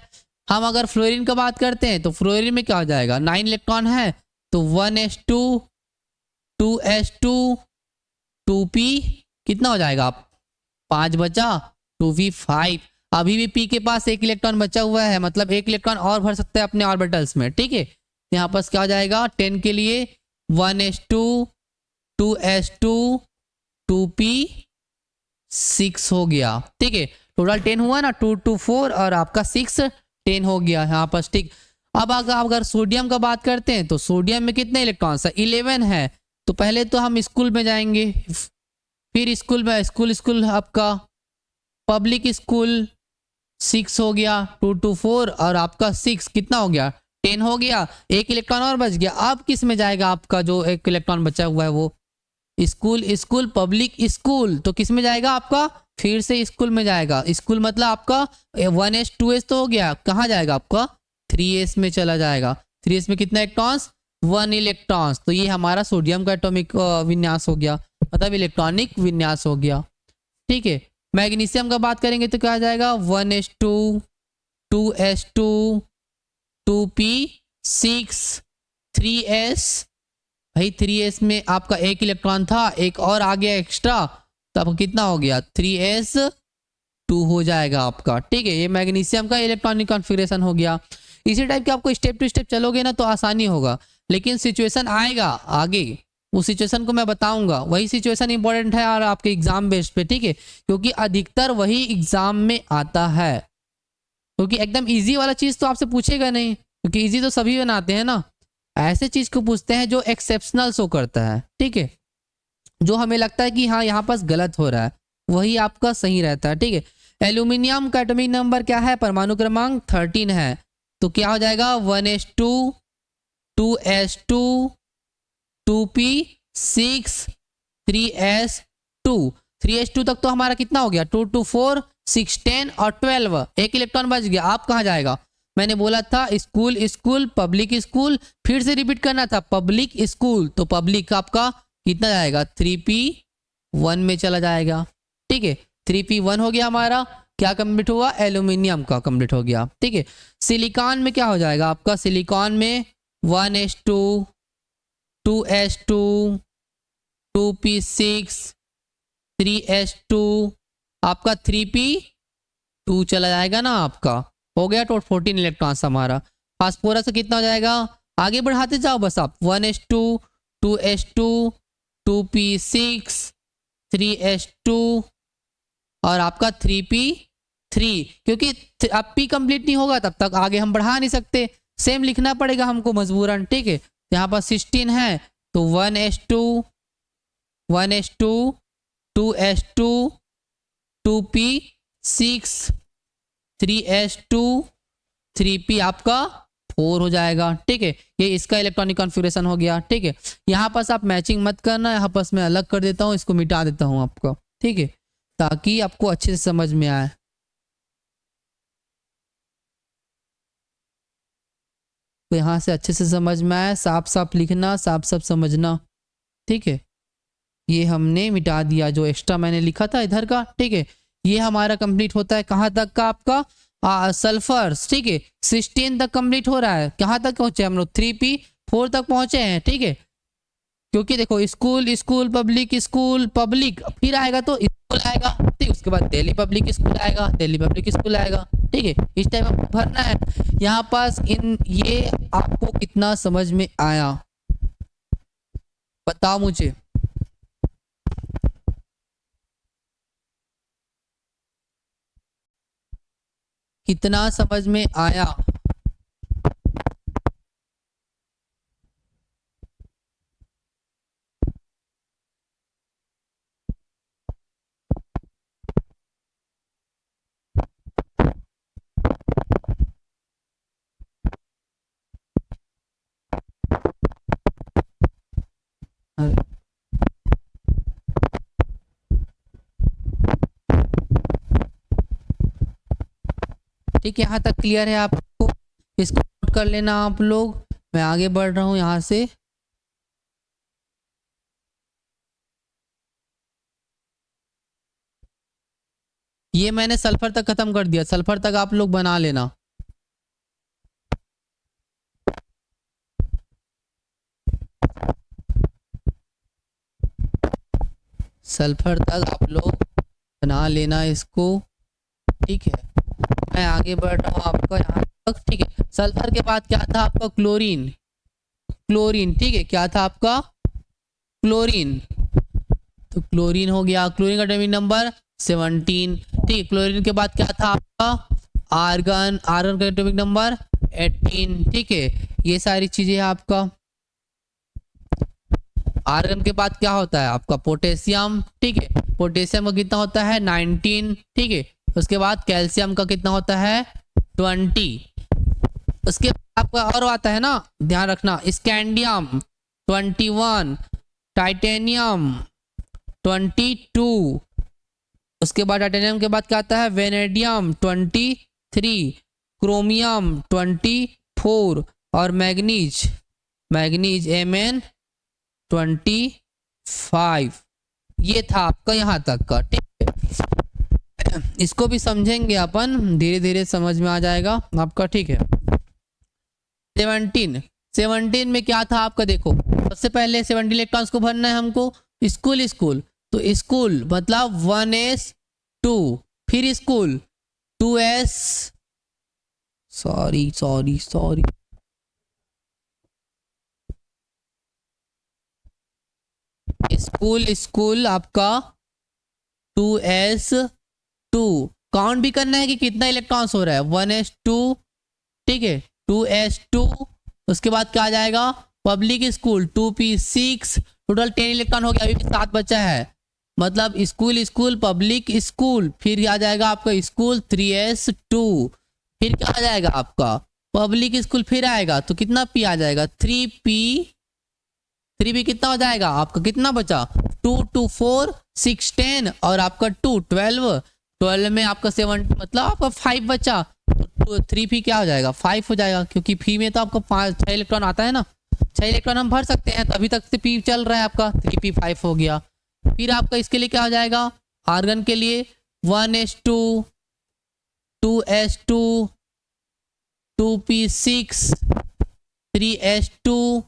हम अगर फ्लोरीन का बात करते हैं तो फ्लोरीन में क्या हो जाएगा, 9 इलेक्ट्रॉन है तो 1s2 2s2 2p, कितना हो जाएगा आप 5 बचा, 2p5। अभी भी p के पास एक इलेक्ट्रॉन बचा हुआ है, मतलब एक इलेक्ट्रॉन और भर सकता है अपने ऑर्बिटल्स में, ठीक है। यहाँ पास क्या हो जाएगा 10 के लिए 1s2 2s2 2p6 हो गया, ठीक है। टोटल 10 हुआ ना, 2 2 4 और आपका 6 10 हो गया यहाँ पास, ठीक। अब अगर सोडियम का बात करते हैं तो सोडियम में कितने इलेक्ट्रॉन्स है, 11 है। तो पहले तो हम स्कूल में जाएंगे, फिर स्कूल में स्कूल आपका पब्लिक स्कूल 6 हो गया, 2 2 4 और आपका 6 कितना हो गया 10 हो गया, एक इलेक्ट्रॉन और बच गया। अब किस में जाएगा आपका जो एक इलेक्ट्रॉन बचा हुआ है वो, स्कूल पब्लिक स्कूल, तो किस में जाएगा आपका, फिर से स्कूल में जाएगा। स्कूल मतलब आपका 1s 2s तो हो गया, कहाँ जाएगा आपका 3s में चला जाएगा। 3s में कितना इलेक्ट्रॉन्स, 1 इलेक्ट्रॉन्स। तो ये हमारा सोडियम का एटॉमिक विन्यास हो गया, मतलब इलेक्ट्रॉनिक विन्यास हो गया, ठीक है। मैग्नीशियम का बात करेंगे तो क्या आ जाएगा 1s2 2s2 2p6 3s, भाई 3s में आपका एक इलेक्ट्रॉन था, एक और आ गया एक्स्ट्रा, तो आपका कितना हो गया 3s2 हो जाएगा आपका, ठीक है। ये मैग्नीशियम का इलेक्ट्रॉनिक कॉन्फ़िगरेशन हो गया। इसी टाइप के आपको स्टेप टू स्टेप चलोगे ना तो आसानी होगा, लेकिन सिचुएशन आएगा आगे, उस सिचुएशन को मैं बताऊंगा। वही सिचुएशन इंपॉर्टेंट है और आपके एग्जाम बेस्ड पे, ठीक है, क्योंकि अधिकतर वही एग्जाम में आता है। क्योंकि एकदम इजी वाला चीज तो आपसे पूछेगा नहीं, क्योंकि इजी तो सभी बनाते हैं ना, ऐसे चीज को पूछते हैं जो एक्सेप्शनल शो करता है, ठीक है, जो हमें लगता है कि हाँ यहाँ पास गलत हो रहा है, वही आपका सही रहता है, ठीक है। एल्यूमिनियम का एटॉमिक नंबर क्या है, परमाणु क्रमांक 13 है। तो क्या हो जाएगा 1s2 2s2 2p6 3s2। 3s2 तक तो हमारा कितना हो गया 2 2 4 6 10 और 12, एक इलेक्ट्रॉन बच गया। आप कहाँ जाएगा, मैंने बोला था स्कूल पब्लिक स्कूल, फिर से रिपीट करना था पब्लिक स्कूल, तो पब्लिक आपका कितना जाएगा 3p1 में चला जाएगा, ठीक है। 3p1 हो गया हमारा, क्या कंप्लीट हुआ, एल्यूमिनियम का कंप्लीट हो गया, ठीक है। सिलिकॉन में क्या हो जाएगा आपका, सिलिकॉन में 1s2 2s2 2p6 3s2 आपका 3p2 चला जाएगा ना, आपका हो गया टोटल 14 इलेक्ट्रॉन्स हमारा। फास्फोरस से कितना हो जाएगा, आगे बढ़ाते जाओ बस आप, 1s2 2s2 2p6 3s2 और आपका 3p3, क्योंकि अब p कंप्लीट नहीं होगा तब तक आगे हम बढ़ा नहीं सकते, सेम लिखना पड़ेगा हमको मजबूरन, ठीक है। यहाँ पर 16 है तो 1s2 2s2 2p6 3s2 3p आपका 4 हो जाएगा, ठीक है। ये इसका इलेक्ट्रॉनिक कॉन्फ़िगरेशन हो गया, ठीक है। यहाँ पास आप मैचिंग मत करना, यहाँ पास मैं अलग कर देता हूँ, इसको मिटा देता हूँ आपको, ठीक है, ताकि आपको अच्छे से समझ में आए। तो यहाँ से अच्छे से समझ में आए, साफ साफ लिखना, साफ साफ समझना, ठीक है। ये हमने मिटा दिया जो एक्स्ट्रा मैंने लिखा था इधर का, ठीक है। ये हमारा कंप्लीट होता है कहाँ तक का आपका सल्फर, ठीक है 16 तक कंप्लीट हो रहा है। कहाँ तक पहुंचे हम लोग 3p4 तक पहुंचे हैं, ठीक है। क्योंकि देखो school school public school public, फिर आएगा तो स्कूल आएगा, ठीक, उसके बाद दिल्ली पब्लिक स्कूल आएगा, दिल्ली पब्लिक स्कूल आएगा, ठीक है। इस टाइम आपको भरना है यहाँ पास इन। ये आपको कितना समझ में आया बताओ मुझे। कितना समझ में आया? ठीक है, यहाँ तक क्लियर है आपको? इसको नोट कर लेना आप लोग। मैं आगे बढ़ रहा हूँ यहाँ से। ये मैंने सल्फर तक खत्म कर दिया, सल्फर तक आप लोग बना लेना। सल्फर तक आप लोग बना लेना इसको, ठीक है। मैं आगे बढ़ रहा हूँ आपका यहाँ तक, ठीक है। सल्फर के बाद क्या था आपका? क्लोरीन, क्लोरीन, ठीक है। क्या था आपका? क्लोरीन। तो क्लोरीन हो गया, क्लोरीन का एटॉमिक नंबर 17, ठीक है। क्लोरीन के बाद क्या था आपका? आर्गन, आर्गन का एटॉमिक नंबर 18, ठीक है। ये सारी चीजें आपका। आर्गन के बाद क्या होता है आपका? पोटेशियम, ठीक है। पोटेशियम का कितना होता है? 19, ठीक है। उसके बाद कैल्शियम का कितना होता है? 20। उसके बाद आपका और आता है ना, ध्यान रखना, स्कैंडियम 21, टाइटेनियम 22। उसके बाद टाइटेनियम के बाद क्या आता है? वेनेडियम 23, क्रोमियम 24 और मैग्नीज, मैग्नीज Mn25। ये था आपका यहाँ तक का, ठीक है। इसको भी समझेंगे अपन, धीरे धीरे समझ में आ जाएगा आपका, ठीक है। 17 में क्या था आपका? देखो सबसे पहले 17 इलेक्ट्रॉन्स को भरना है हमको। स्कूल स्कूल, तो स्कूल मतलब 1s2, फिर school 2s, sorry sorry sorry, school school आपका 2s2। काउंट भी करना है कि कितना इलेक्ट्रॉन्स हो रहा है, 1s2, ठीक है, 2s2। उसके बाद क्या आ जाएगा? Public school 2p6, total 10 electron हो गया, अभी भी 7 बचा है। मतलब स्कूल स्कूल पब्लिक स्कूल, फिर आ जाएगा आपका स्कूल 3s2, फिर क्या आ जाएगा आपका? पब्लिक स्कूल, फिर आएगा तो कितना p आ जाएगा? 3p, 3p कितना हो जाएगा आपका? कितना बचा? 2 2 4 6 10 और आपका 2 12, 12 में आपका 7, मतलब आपका 5 बचा। तो 3p क्या हो जाएगा? 5 हो जाएगा, क्योंकि p में तो आपका 6 इलेक्ट्रॉन आता है ना, 6 इलेक्ट्रॉन हम भर सकते हैं। तो अभी तक से p चल रहा है आपका, 3p 5 हो गया। फिर आपका इसके लिए क्या हो जाएगा? आर्गन के लिए 1s2, 2s2, 2p6, 3s2,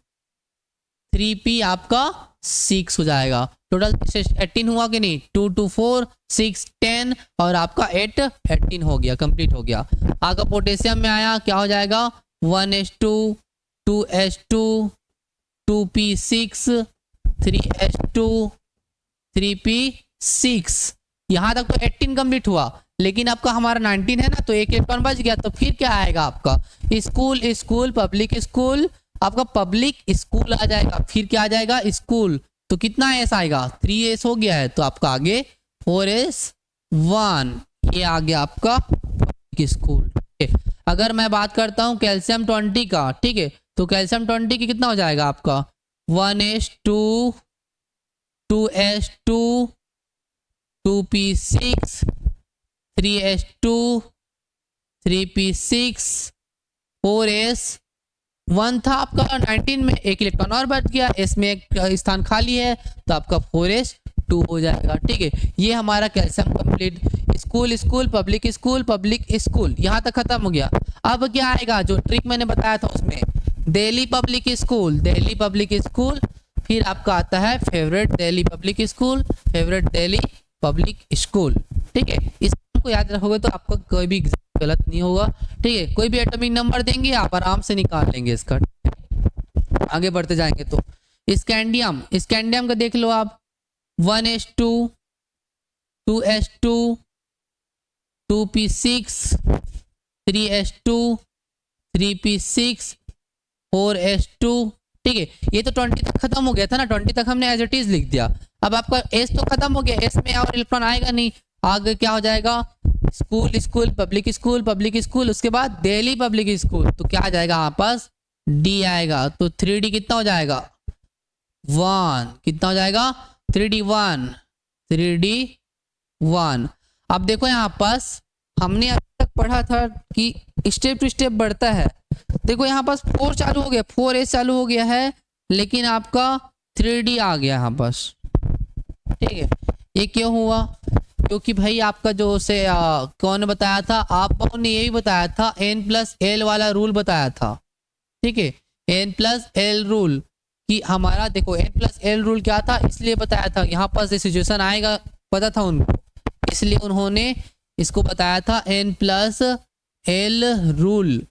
3p आपका 6 हो जाएगा। टोटल 18 हुआ कि नहीं? 2 2 4 6 10 और आपका 8 18 हो गया, कंप्लीट हो गया। आपका पोटेशियम में आया, क्या हो जाएगा? 1s2, 2s2, 2p6, 3s2, 3p6। यहाँ तक तो 18 कंप्लीट हुआ, लेकिन आपका हमारा 19 है ना, तो एक इलेक्ट्रॉन बच गया। तो फिर क्या आएगा आपका? स्कूल स्कूल पब्लिक स्कूल, आपका पब्लिक स्कूल आ जाएगा। फिर क्या आ जाएगा? स्कूल, तो कितना एस आएगा? 3s हो गया है, तो आपका आगे 4s1, ये आ गया आपका पब्लिक स्कूल। अगर मैं बात करता हूँ कैल्शियम 20 का, ठीक है, तो कैल्शियम 20 की कितना हो जाएगा आपका? 1s2, 2s2, 2p6, 3s2, 3p6, 4s1 था आपका 19 में, एक इलेक्ट्रॉन और बच गया, इसमें एक स्थान खाली है, तो आपका 4s2 हो जाएगा, ठीक है। ये हमारा calcium complete. School school public school, यहाँ तक खत्म हो गया। अब क्या आएगा, जो ट्रिक मैंने बताया था उसमें, दिल्ली पब्लिक स्कूल, फिर आपका आता है favourite Delhi public school, favourite Delhi public school. ठीक है, इसको याद रखोगे तो आपका कोई भी गलत नहीं होगा। ठीक है, कोई भी एटॉमिक नंबर देंगे आप आराम से निकाल लेंगे इसका। आगे बढ़ते जाएंगे तो स्कैंडियम का देख लो आप, 1s2 2s2 2p6 3s2 3p6 4s2। ठीक है, ये तो 20 तक खत्म हो गया था ना, 20 तक हमने एज इट इज लिख दिया। अब आपका एस तो खत्म हो गया, एस में और इलेक्ट्रॉन आएगा नहीं, आगे क्या हो जाएगा, स्कूल पब्लिक स्कूल, उसके बाद दिल्ली पब्लिक स्कूल, तो क्या आ जाएगा यहाँ पास, डी आएगा। तो 3D कितना हो जाएगा, 1, कितना हो जाएगा 3D1। अब देखो यहाँ पास हमने अभी तक पढ़ा था कि स्टेप टू स्टेप बढ़ता है। देखो यहाँ पास 4 चालू हो गया, 4s चालू हो गया है, लेकिन आपका 3D आ गया यहाँ पास। ठीक है, ये क्यों हुआ, क्योंकि भाई आपका जो से कौन ने बताया था, आप ने यही बताया था, n+l वाला रूल बताया था। ठीक है, n+l रूल कि हमारा देखो n+l रूल क्या था, इसलिए बताया था, यहाँ पास ये सिचुएशन आएगा पता था उनको, इसलिए उन्होंने इसको बताया था n+l रूल।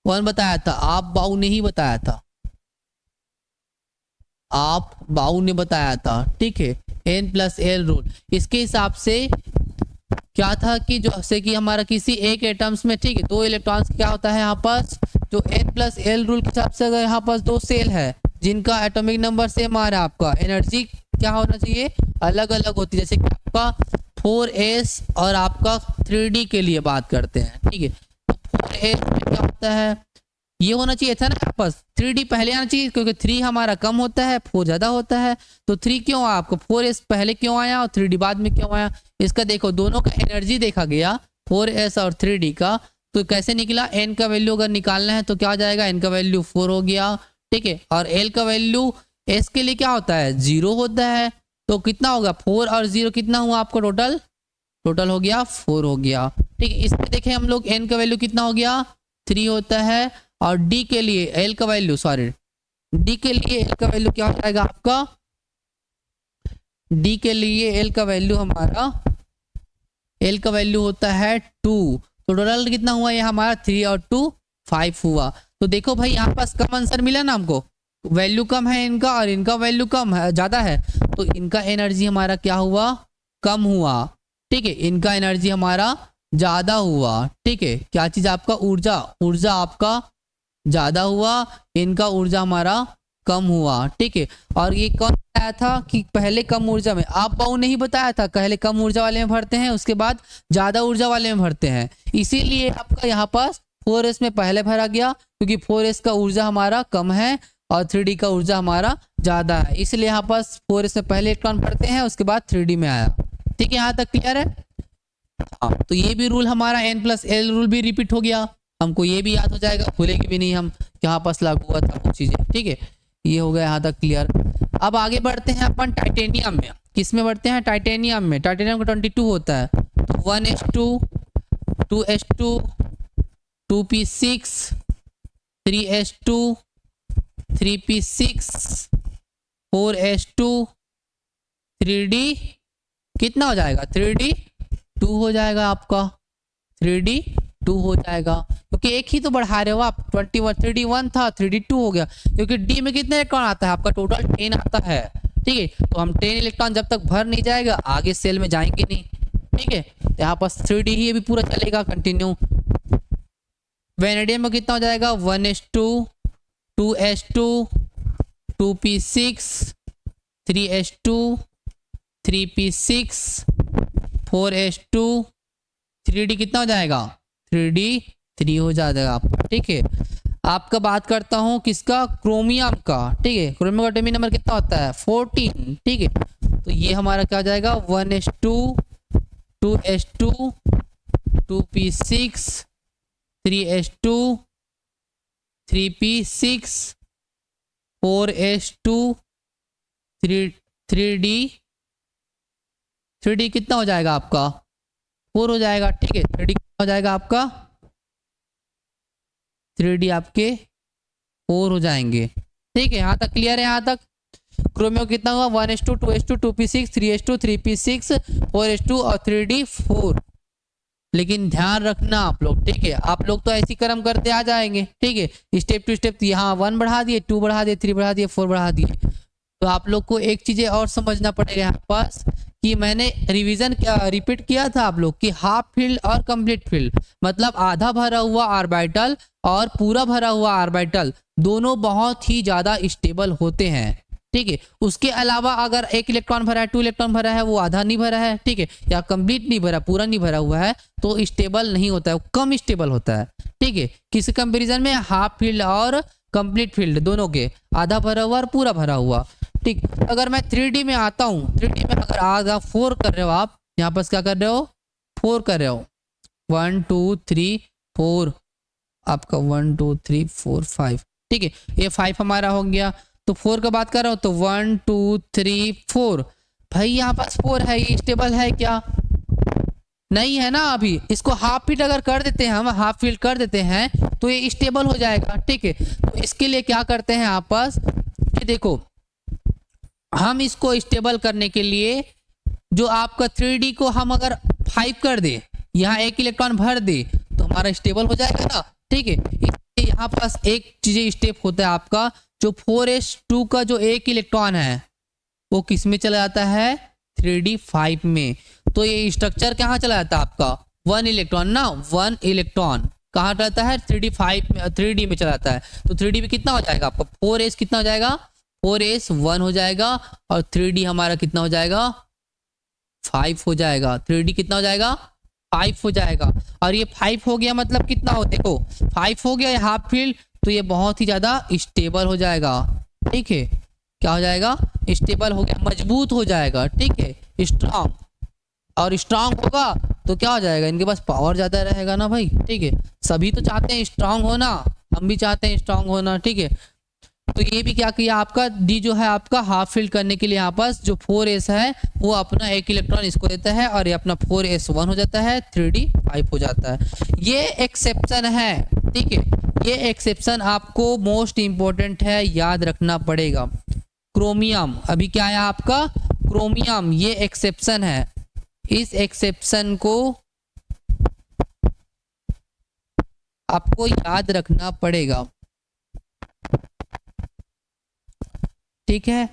कौन बताया था, आप बाऊ ने ही बताया था, आप बाऊ ने बताया था। ठीक है, n+l रूल, इसके हिसाब से क्या था कि जो से कि हमारा किसी एक एटम्स में, ठीक है, 2 इलेक्ट्रॉन्स क्या होता है यहाँ पास, जो n+l रूल के हिसाब से अगर यहाँ पास 2 सेल है जिनका एटॉमिक नंबर सेम आ रहा है, आपका एनर्जी क्या होना चाहिए, अलग अलग होती है। जैसे कि आपका 4s और आपका 3D के लिए बात करते हैं। ठीक है, तो 4s में क्या होता है, ये होना चाहिए था ना यहाँ पास, 3D पहले आना चाहिए, क्योंकि 3 हमारा कम होता है, 4 ज्यादा होता है। तो 3 क्यों आया आपको, 4s पहले क्यों आया और 3D बाद में क्यों आया, इसका देखो दोनों का एनर्जी देखा गया, 4s और 3D का, तो कैसे निकला, n का वैल्यू अगर निकालना है तो क्या आ जाएगा, n का वैल्यू 4 हो गया। ठीक है, और l का वैल्यू s के लिए क्या होता है, 0 होता है, तो कितना होगा, 4 और 0 कितना हुआ आपको, टोटल हो गया 4 हो गया। ठीक है, इसमें देखें हम लोग n का वैल्यू कितना हो गया, 3 होता है, और d के लिए l का वैल्यू, सॉरी d के लिए l का वैल्यू क्या हो जाएगा आपका, d के लिए l का वैल्यू हमारा, l का वैल्यू होता है 2, तो टोटल कितना हुआ, ये हमारा 3 और 2 5 हुआ। तो देखो भाई यहाँ पास कम आंसर मिला ना हमको, वैल्यू कम है इनका और इनका वैल्यू कम है, ज्यादा है, तो इनका एनर्जी हमारा क्या हुआ, कम हुआ। ठीक है, इनका एनर्जी हमारा ज्यादा हुआ। ठीक है, क्या चीज आपका, ऊर्जा आपका ज्यादा हुआ, इनका ऊर्जा हमारा कम हुआ। ठीक है, और ये कौन बताया था कि पहले कम ऊर्जा में, आप बाऊ ने ही बताया था, पहले कम ऊर्जा वाले में भरते हैं, उसके बाद ज्यादा ऊर्जा वाले में भरते हैं, इसीलिए आपका यहाँ पास 4s में पहले भरा गया, क्योंकि 4s का ऊर्जा हमारा कम है और 3D का ऊर्जा हमारा ज्यादा है, इसलिए यहाँ पास 4s में पहले इलेक्ट्रॉन भरते हैं, उसके बाद 3D में आया। ठीक है, यहाँ तक क्लियर है। हाँ, तो ये भी रूल हमारा n+l रूल भी रिपीट हो गया, हमको ये भी याद हो जाएगा, भूलेंगे भी नहीं हम, यहाँ पास लागू हुआ था वो चीजें। ठीक है, ये हो गया यहाँ तक क्लियर। अब आगे बढ़ते हैं अपन टाइटेनियम में, किस में बढ़ते हैं, टाइटेनियम में। टाइटेनियम का 22 होता है, तो 1s2 2s2 2p6 3s2 3p6 4s2 3D कितना हो जाएगा, 3D 2 हो जाएगा आपका, 3D 2 हो जाएगा, क्योंकि एक ही तो बढ़ा रहे हो आप, 21 3D 1 था, 3D 2 हो गया, क्योंकि D में कितने इलेक्ट्रॉन आता है आपका, टोटल 10 आता है। ठीक है, तो हम 10 इलेक्ट्रॉन जब तक भर नहीं जाएगा आगे सेल में जाएंगे नहीं। ठीक है, तो यहाँ पास 3D ही अभी पूरा चलेगा कंटिन्यू। वेनेडियम में कितना हो जाएगा, 1s2 2s2 2p6 3s2 3p6 4s2 3D कितना हो जाएगा, 3D 3 हो जाएगा आपका। ठीक है, आपका बात करता हूँ किसका, क्रोमियम का। ठीक है, क्रोमियम का एटॉमिक नंबर कितना होता है, 14। ठीक है, तो ये हमारा क्या हो जाएगा, 1s2 2s2 2p6 3s2 3p6 4s2 3D कितना हो जाएगा आपका, 4 हो जाएगा, ठीक है। 3D हो जाएगा आपका, 3D आपके 4 हो जाएंगे, ठीक है। यहाँ तक क्लियर है? यहाँ तक क्रोमियो कितना हुआ? 1:2, 2:2, 2p6, 3:2, 3p6, 4:2 और 3D 4। लेकिन ध्यान रखना आप लोग, ठीक है, आप लोग तो ऐसी क्रम करते आ जाएंगे, ठीक है, स्टेप टू स्टेप। यहाँ 1 बढ़ा दिए, 2 बढ़ा दिए, 3 बढ़ा दिए, 4 बढ़ा दिए। तो आप लोग को एक चीजें और समझना पड़ेगा यहाँ पास कि मैंने रिवीजन रिपीट किया था आप लोग कि हाफ फील्ड और कंप्लीट फील्ड मतलब आधा भरा हुआ ऑर्बिटल और पूरा भरा हुआ ऑर्बिटल दोनों बहुत ही ज्यादा स्टेबल होते हैं, ठीक है। उसके अलावा अगर 1 इलेक्ट्रॉन भरा है, 2 इलेक्ट्रॉन भरा है, वो आधा नहीं भरा है, ठीक है, या कंप्लीट नहीं भरा, पूरा नहीं भरा हुआ है, तो स्टेबल नहीं होता है, वो कम स्टेबल होता है, ठीक है। किस कंपैरिजन में? हाफ फील्ड और कंप्लीट फील्ड दोनों के, आधा भरा हुआ और पूरा भरा हुआ, ठीक। अगर मैं 3D में आता हूँ, 3D में अगर आधा 4 कर रहे हो आप, यहाँ पर क्या कर रहे हो? 4 कर रहे हो, 1 2 3 4, आपका 1 2 3 4 5, ठीक है। ये 5 हमारा हो गया। तो 4 का बात कर रहा हूँ तो 1 2 3 4, भाई यहाँ पास 4 है, ये स्टेबल है क्या? नहीं है ना। अभी इसको हाफ फील्ड अगर कर देते हैं, हम हाफ फील्ड कर देते हैं तो ये स्टेबल हो जाएगा, ठीक है। तो इसके लिए क्या करते हैं आपस कि देखो, हम इसको स्टेबल करने के लिए जो आपका 3D को हम अगर 5 कर दे, यहाँ 1 इलेक्ट्रॉन भर दे, तो हमारा स्टेबल हो जाएगा ना, ठीक है। यहाँ पास एक चीज स्टेप होता है आपका, जो 4s2 का जो 1 इलेक्ट्रॉन है वो किस में चला जाता है? 3D 5 में। तो ये स्ट्रक्चर कहाँ चला जाता है आपका? 1 इलेक्ट्रॉन ना, 1 इलेक्ट्रॉन कहाँ रहता है? 3D 5 में, 3D में चला जाता है। तो 3D में कितना हो जाएगा आपका? 4s कितना हो जाएगा? 4s 1 हो जाएगा, और 3D हमारा कितना हो जाएगा? 5 हो जाएगा। 3D कितना हो जाएगा? 5 हो जाएगा। और ये 5 हो गया मतलब कितना हो? देखो 5 हो गया हाफ फील्ड, तो ये बहुत ही ज्यादा स्टेबल हो जाएगा, ठीक है। क्या हो जाएगा? स्टेबल हो गया, मजबूत हो जाएगा, ठीक है, स्ट्रांग। और स्ट्रांग होगा तो क्या हो जाएगा? इनके पास पावर ज्यादा रहेगा ना भाई, ठीक है। सभी तो चाहते हैं स्ट्रांग होना, हम भी चाहते हैं स्ट्रांग होना, ठीक है। तो ये भी क्या किया आपका? डी जो है आपका हाफ फील्ड करने के लिए यहाँ पास जो 4s है वो अपना 1 इलेक्ट्रॉन इसको देता है, और ये अपना 4s1 हो जाता है, 3D 5 हो जाता है। ये एक्सेप्शन है, ठीक है। ये एक्सेप्शन आपको मोस्ट इंपॉर्टेंट है, याद रखना पड़ेगा। क्रोमियम अभी क्या है आपका? क्रोमियम, ये एक्सेप्शन है। इस एक्सेप्शन को आपको याद रखना पड़ेगा, ठीक है।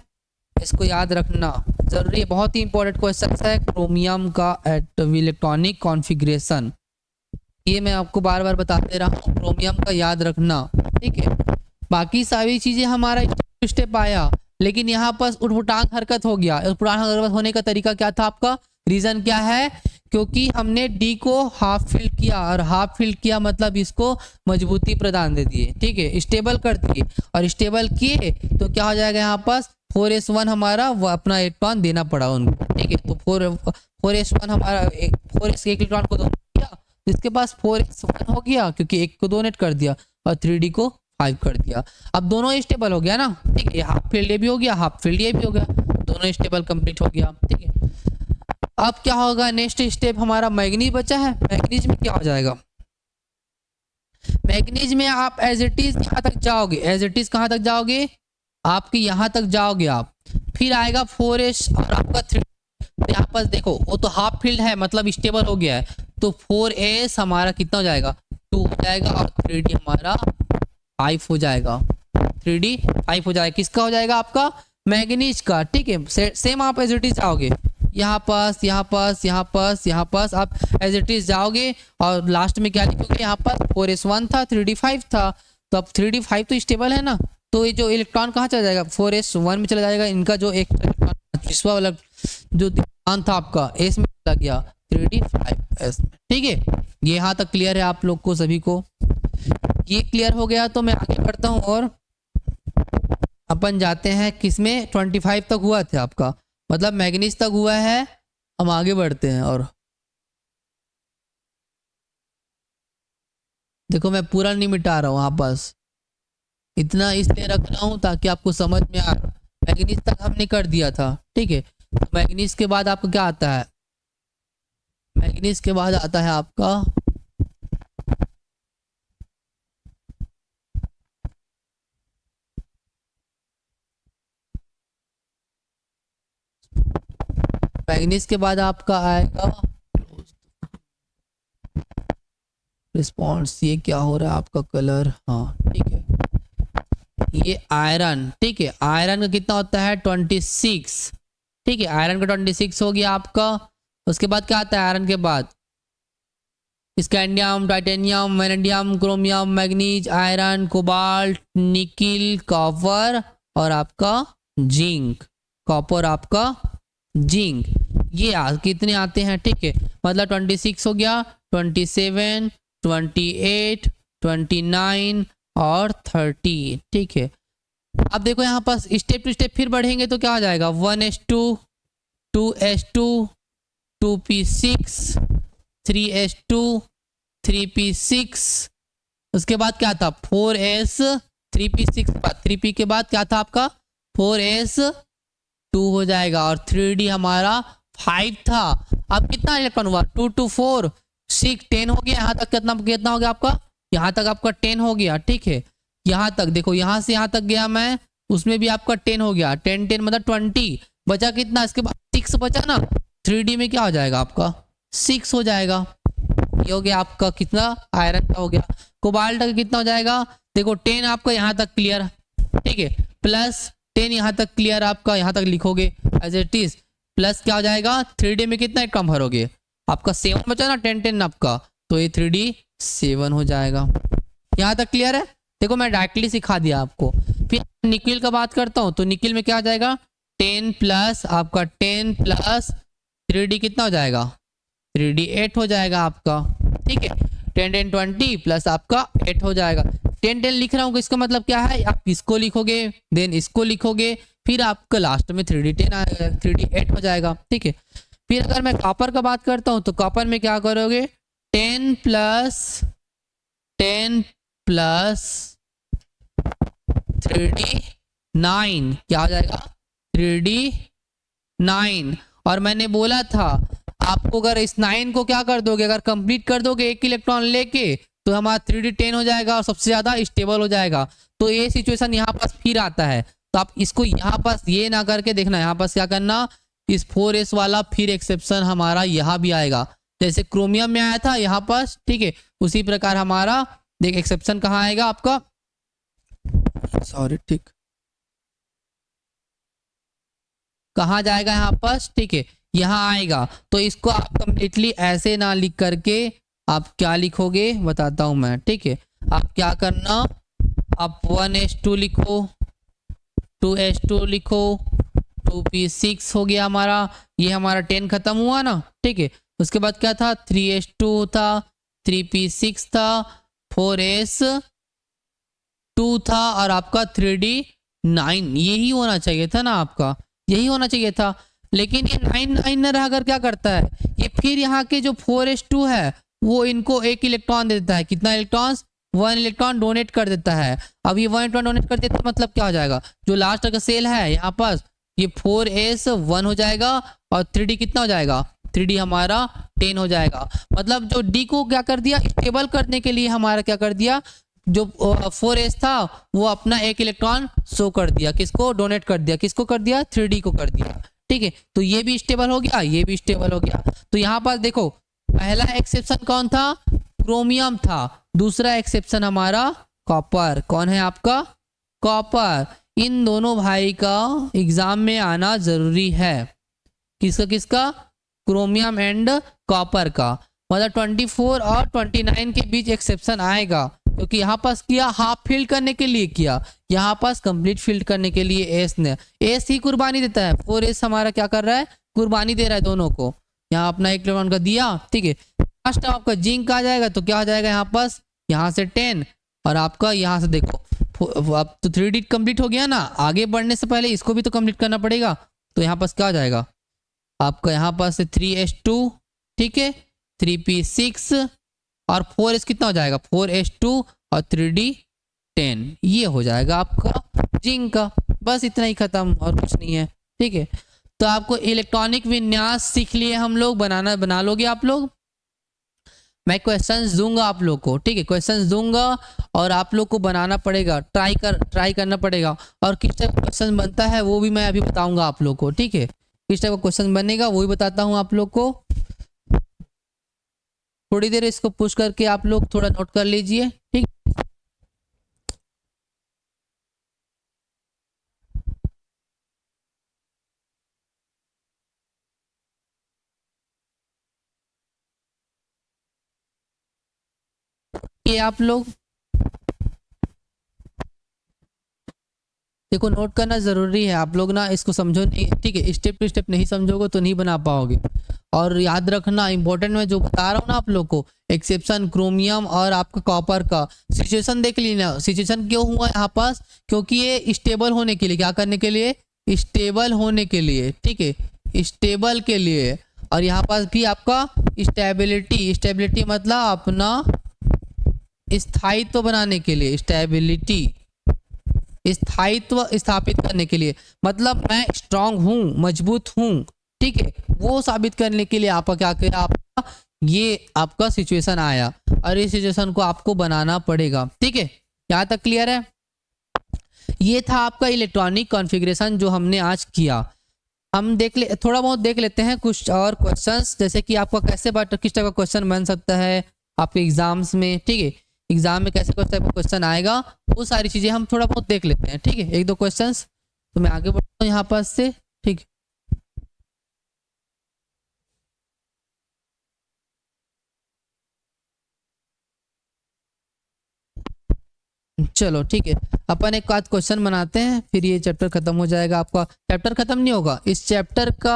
इसको याद रखना जरूरी है, बहुत ही इंपॉर्टेंट क्वेश्चन है क्रोमियम का इलेक्ट्रॉनिक कॉन्फ़िगरेशन। ये मैं आपको बार बार बताते रहा हूँ, क्रोमियम का याद रखना, ठीक है। बाकी सारी चीजें हमारा स्टेप आया, लेकिन यहाँ पर उठपुटांग हरकत हो गया। उठपुटांग हरकत होने का तरीका क्या था आपका? रीजन क्या है? क्योंकि हमने डी को हाफ फील्ड किया, और हाफ फील्ड किया मतलब इसको मजबूती प्रदान दे दिए, ठीक है, स्टेबल कर दिए। और स्टेबल किए तो क्या हो जाएगा? यहाँ पास 4s1 हमारा वो अपना इलेक्ट्रॉन देना पड़ा उनको, ठीक है। तो 4s1 हमारा 4s एक इलेक्ट्रॉन को दिया, इसके पास 4s1 हो गया क्योंकि एक को डोनेट कर दिया, और 3D को 5 कर दिया। अब दोनों स्टेबल हो गया ना, ठीक है। हाफ फील्ड ये भी हो गया, हाफ फील्ड ये भी हो गया, दोनों स्टेबल कंप्लीट हो गया, ठीक है। अब क्या होगा? नेक्स्ट स्टेप हमारा मैग्नीज बचा है। मैग्नीज में क्या हो जाएगा? मैग्नीज में आप एज इट इज यहाँ तक जाओगे, एज इट इज कहाँ तक जाओगे? आपके यहाँ तक जाओगे आप, फिर आएगा 4s और आपका 3। तो यहाँ पर देखो वो तो हाफ फील्ड है मतलब स्टेबल हो गया है, तो 4s हमारा कितना हो जाएगा? 2 हो जाएगा, और 3D हमारा 5 हो जाएगा। 3D 5 हो जाएगा। किसका हो जाएगा? आपका मैग्नीज का, ठीक है। सेम आप एज इट इज जाओगे, यहाँ पास यहाँ पास यहाँ पास यहाँ पास आप एज इट इज जाओगे, और लास्ट में क्या लिखोगे? यहाँ पास 4s1 था, 3D 5 था, तो अब 3D 5 तो स्टेबल है ना, तो ये जो इलेक्ट्रॉन कहाँ चला जाएगा? 4s1 में चला जाएगा। इनका जो एक पिछवा वाला जो ध्यान था आपका s में चला गया 3D 5s में, ठीक है। ये यहाँ तक क्लियर है आप लोग को सभी को? ये क्लियर हो गया तो मैं आगे बढ़ता हूँ, और अपन जाते हैं किसमें? 25 तक हुआ था आपका, मतलब मैग्नीज तक हुआ है। हम आगे बढ़ते हैं, और देखो मैं पूरा नहीं मिटा रहा हूँ, यहाँ पास इतना इसलिए रख रहा हूँ ताकि आपको समझ में आ। मैग्नीज तक हमने कर दिया था, ठीक है। तो मैग्नीज के बाद आपको क्या आता है? मैग्नीज के बाद आता है आपका मैग्नीज के बाद आपका आएगा रिस्पॉन्स। ये क्या हो रहा है आपका कलर, हाँ ठीक है, ये आयरन, ठीक है, आयरन का कितना होता है 26, ठीक है, आयरन का 26 हो गया आपका। उसके बाद क्या आता है आयरन के बाद, scandium, titanium, vanadium, chromium, manganese, iron, cobalt, nickel, copper और आपका जिंक, कॉपर आपका जिंक, ये कितने आते हैं, ठीक है, मतलब 26 हो गया, 27, 28, 29 और 30, ठीक है। अब देखो यहाँ पास स्टेप टू स्टेप फिर बढ़ेंगे तो क्या हो जाएगा 1s2, 2s2, 2p6, 3s2, 3p6, उसके बाद क्या था 4s, 3p6 3p के बाद क्या था आपका 4s2 हो जाएगा और 3d हमारा 5 था। अब कितना इलेक्ट्रॉन हुआ 2 to 4 6 10 हो गया, यहाँ तक कितना कितना हो गया आपका, यहाँ तक आपका 10 हो गया, ठीक है, यहाँ तक देखो, यहाँ से यहाँ तक गया मैं, उसमें भी आपका 10 हो गया, 10 10 मतलब 20 बचा, कितना इसके बाद 6 बचा ना, 3d में क्या हो जाएगा आपका 6 हो जाएगा। ये हो गया आपका कितना आयरन का हो गया। कोबाल्ट का कितना हो जाएगा, देखो 10 आपका यहाँ तक क्लियर, ठीक है, प्लस 10 यहाँ तक क्लियर, आपका यहाँ तक लिखोगे एज इट इज, प्लस क्या हो जाएगा 3d में कितना कम भरोगे, आपका 7 बचा ना 10 10 आपका, तो ये 3d 7 हो जाएगा। यहाँ तक क्लियर है, देखो मैं डायरेक्टली सिखा दिया आपको। फिर निकिल का बात करता हूँ, तो निकिल में क्या हो जाएगा 10 प्लस आपका 10 प्लस 3d कितना हो जाएगा 3d 8 हो जाएगा आपका, ठीक है, 10 10 20 प्लस आपका 8 हो जाएगा। 10 10 लिख रहा हूँ, इसका मतलब क्या है, आप इसको लिखोगे देन इसको लिखोगे, फिर आपका लास्ट में 3d 10 आएगा, 3d 8 हो जाएगा, ठीक है। फिर अगर मैं कॉपर का बात करता हूँ, तो कॉपर में क्या करोगे 10 प्लस 3d 9 क्या हो जाएगा 3d 9। और मैंने बोला था आपको अगर इस 9 को क्या कर दोगे, अगर कंप्लीट कर दोगे एक इलेक्ट्रॉन लेके, तो हमारा 3d 10 हो जाएगा और सबसे ज्यादा स्टेबल हो जाएगा। तो ये सिचुएशन यहाँ पास फिर आता है, तो आप इसको यहाँ पास ये ना करके देखना, यहाँ पास क्या करना, इस 4s वाला फिर एक्सेप्शन हमारा यहाँ भी आएगा, जैसे क्रोमियम में आया था यहाँ पास, ठीक है, उसी प्रकार हमारा देख एक्सेप्शन कहाँ आएगा आपका, सॉरी ठीक, कहाँ जाएगा यहाँ पास, ठीक है, यहाँ आएगा। तो इसको आप कंप्लीटली ऐसे ना लिख करके आप क्या लिखोगे बताता हूं मैं, ठीक है, आप क्या करना, आप 1s2 लिखो, 2s2 लिखो, 2p6 हो गया हमारा, ये हमारा 10 खत्म हुआ ना, ठीक है। उसके बाद क्या था 3s2 था, 3p6 था, 4s2 था और आपका 3d 9, यही होना चाहिए था ना आपका, यही होना चाहिए था। लेकिन ये 9 9 न रह कर क्या करता है, ये फिर यहाँ के जो 4s2 है वो इनको एक इलेक्ट्रॉन दे देता है, कितना इलेक्ट्रॉन्स 1 इलेक्ट्रॉन डोनेट कर देता है। अब ये 1 इलेक्ट्रॉन डोनेट कर देता है मतलब क्या हो जाएगा, जो लास्ट का सेल है यहाँ पास ये 4s1 हो जाएगा और 3d कितना हो जाएगा 3d हमारा 10 हो जाएगा। मतलब जो d को क्या कर दिया स्टेबल करने के लिए हमारा क्या कर दिया, जो 4s था वो अपना एक इलेक्ट्रॉन शो कर दिया, किसको डोनेट कर दिया, किसको कर दिया 3d को कर दिया, ठीक है। तो ये भी स्टेबल हो गया, ये भी स्टेबल हो गया। तो यहाँ पर देखो पहला एक्सेप्शन कौन था, क्रोमियम था, दूसरा एक्सेप्शन हमारा कॉपर, कौन है आपका कॉपर। इन दोनों भाई का एग्जाम में आना जरूरी है, किसका किसका, क्रोमियम एंड कॉपर का। मतलब 24 और 29 के बीच एक्सेप्शन आएगा, क्योंकि यहाँ पास किया हाफ फील्ड करने के लिए किया, यहाँ पास कंप्लीट फील्ड करने के लिए एस ने, एस ही कुर्बानी देता है, 4s हमारा क्या कर रहा है कुर्बानी दे रहा है दोनों को, यहाँ अपना एक इलेक्ट्रॉन का दिया, ठीक है। लास्ट आपका जिंक आ जाएगा तो क्या हो जाएगा यहाँ पास, यहाँ से 10 और आपका यहाँ से देखो अब तो 3d कंप्लीट हो गया ना, आगे बढ़ने से पहले इसको भी तो कंप्लीट करना पड़ेगा। तो यहाँ पास क्या हो जाएगा आपका, यहाँ पास से 3s2, ठीक है, 3p6 और 4s कितना हो जाएगा 4s2 और 3d 10, ये हो जाएगा आपका जिंक का। बस इतना ही खत्म और कुछ नहीं है, ठीक है। तो आपको इलेक्ट्रॉनिक विन्यास सीख लिए हम लोग, बना लोगे आप लोग। मैं क्वेश्चंस दूंगा आप लोग को, ठीक है, क्वेश्चंस दूंगा और आप लोग को बनाना पड़ेगा, ट्राई करना पड़ेगा। और किस टाइप का क्वेश्चन बनता है वो भी मैं अभी बताऊंगा आप लोग को, ठीक है, किस टाइप का क्वेश्चन बनेगा वो भी बताता हूँ आप लोग को। थोड़ी देर इसको पुश करके आप लोग थोड़ा नोट कर लीजिए, ठीक। ये आप लोग देखो, नोट करना जरूरी है, आप लोग ना इसको समझो नहीं, ठीक है, स्टेप टू स्टेप नहीं समझोगे तो नहीं बना पाओगे। और याद रखना इंपॉर्टेंट मैं जो बता रहा हूँ ना आप लोग को, एक्सेप्शन क्रोमियम और आपका कॉपर का सिचुएशन देख लेना। सिचुएशन क्यों हुआ यहाँ पास, क्योंकि ये स्टेबल होने के लिए, क्या करने के लिए, स्टेबल होने के लिए, ठीक है, स्टेबल के लिए। और यहाँ पास भी आपका स्टेबिलिटी, स्टेबिलिटी मतलब अपना स्थायित्व बनाने के लिए, स्टेबिलिटी स्थायित्व स्थापित करने के लिए, मतलब मैं स्ट्रांग हूं, मजबूत हूं, ठीक है, वो साबित करने के लिए आपका क्या किया, आपका ये आपका सिचुएशन आया और इस सिचुएशन को आपको बनाना पड़ेगा, ठीक है। यहाँ तक क्लियर है। ये था आपका इलेक्ट्रॉनिक कॉन्फ़िगरेशन जो हमने आज किया। हम थोड़ा बहुत देख लेते हैं कुछ और क्वेश्चंस, जैसे कि आपका कैसे किस टाइप का क्वेश्चन बन सकता है आपके एग्जाम्स में, ठीक है, एग्जाम में कैसे टाइप का क्वेश्चन आएगा, वो सारी चीजें हम थोड़ा बहुत देख लेते हैं, ठीक है, एक दो क्वेश्चंस। तो मैं आगे बढ़ता हूँ यहाँ पास से, ठीक। चलो ठीक है, अपन एक आध क्वेश्चन बनाते हैं, फिर ये चैप्टर खत्म हो जाएगा। आपका चैप्टर खत्म नहीं होगा, इस चैप्टर का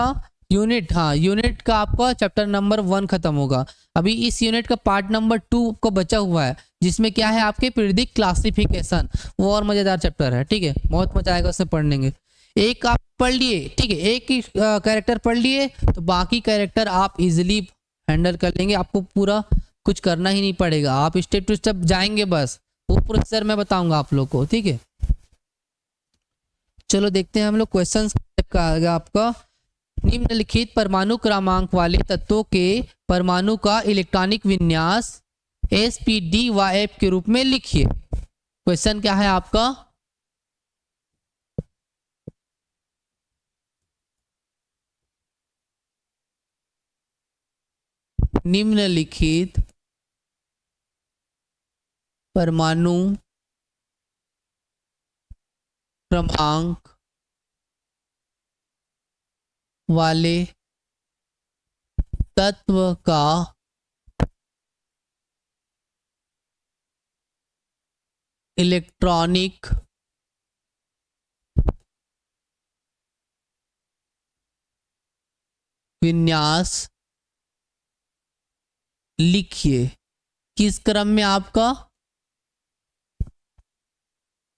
यूनिट, हाँ यूनिट का आपका चैप्टर नंबर 1 खत्म होगा। अभी इस यूनिट का पार्ट नंबर 2 को बचा हुआ है, जिसमें क्या है आपके पीरियडिक क्लासिफिकेशन, वो और मजेदार चैप्टर है, ठीक है, बहुत मजा आएगा उसमें पढ़ने में। एक आप पढ़ लिए, ठीक है, एक ही कैरेक्टर पढ़ लिए तो बाकी कैरेक्टर आप इजिली हैंडल कर लेंगे, आपको पूरा कुछ करना ही नहीं पड़ेगा, आप स्टेप टू स्टेप जाएंगे बस, वो प्रोसीजर मैं बताऊंगा आप लोग को, ठीक है। चलो देखते हैं हम लोग क्वेश्चन का आएगा आपका, निम्नलिखित परमाणु क्रमांक वाले तत्वों के परमाणु का इलेक्ट्रॉनिक विन्यास SPDYF के रूप में लिखिए। क्वेश्चन क्या है आपका, निम्नलिखित परमाणु क्रमांक वाले तत्व का इलेक्ट्रॉनिक विन्यास लिखिए। किस क्रम में आपका,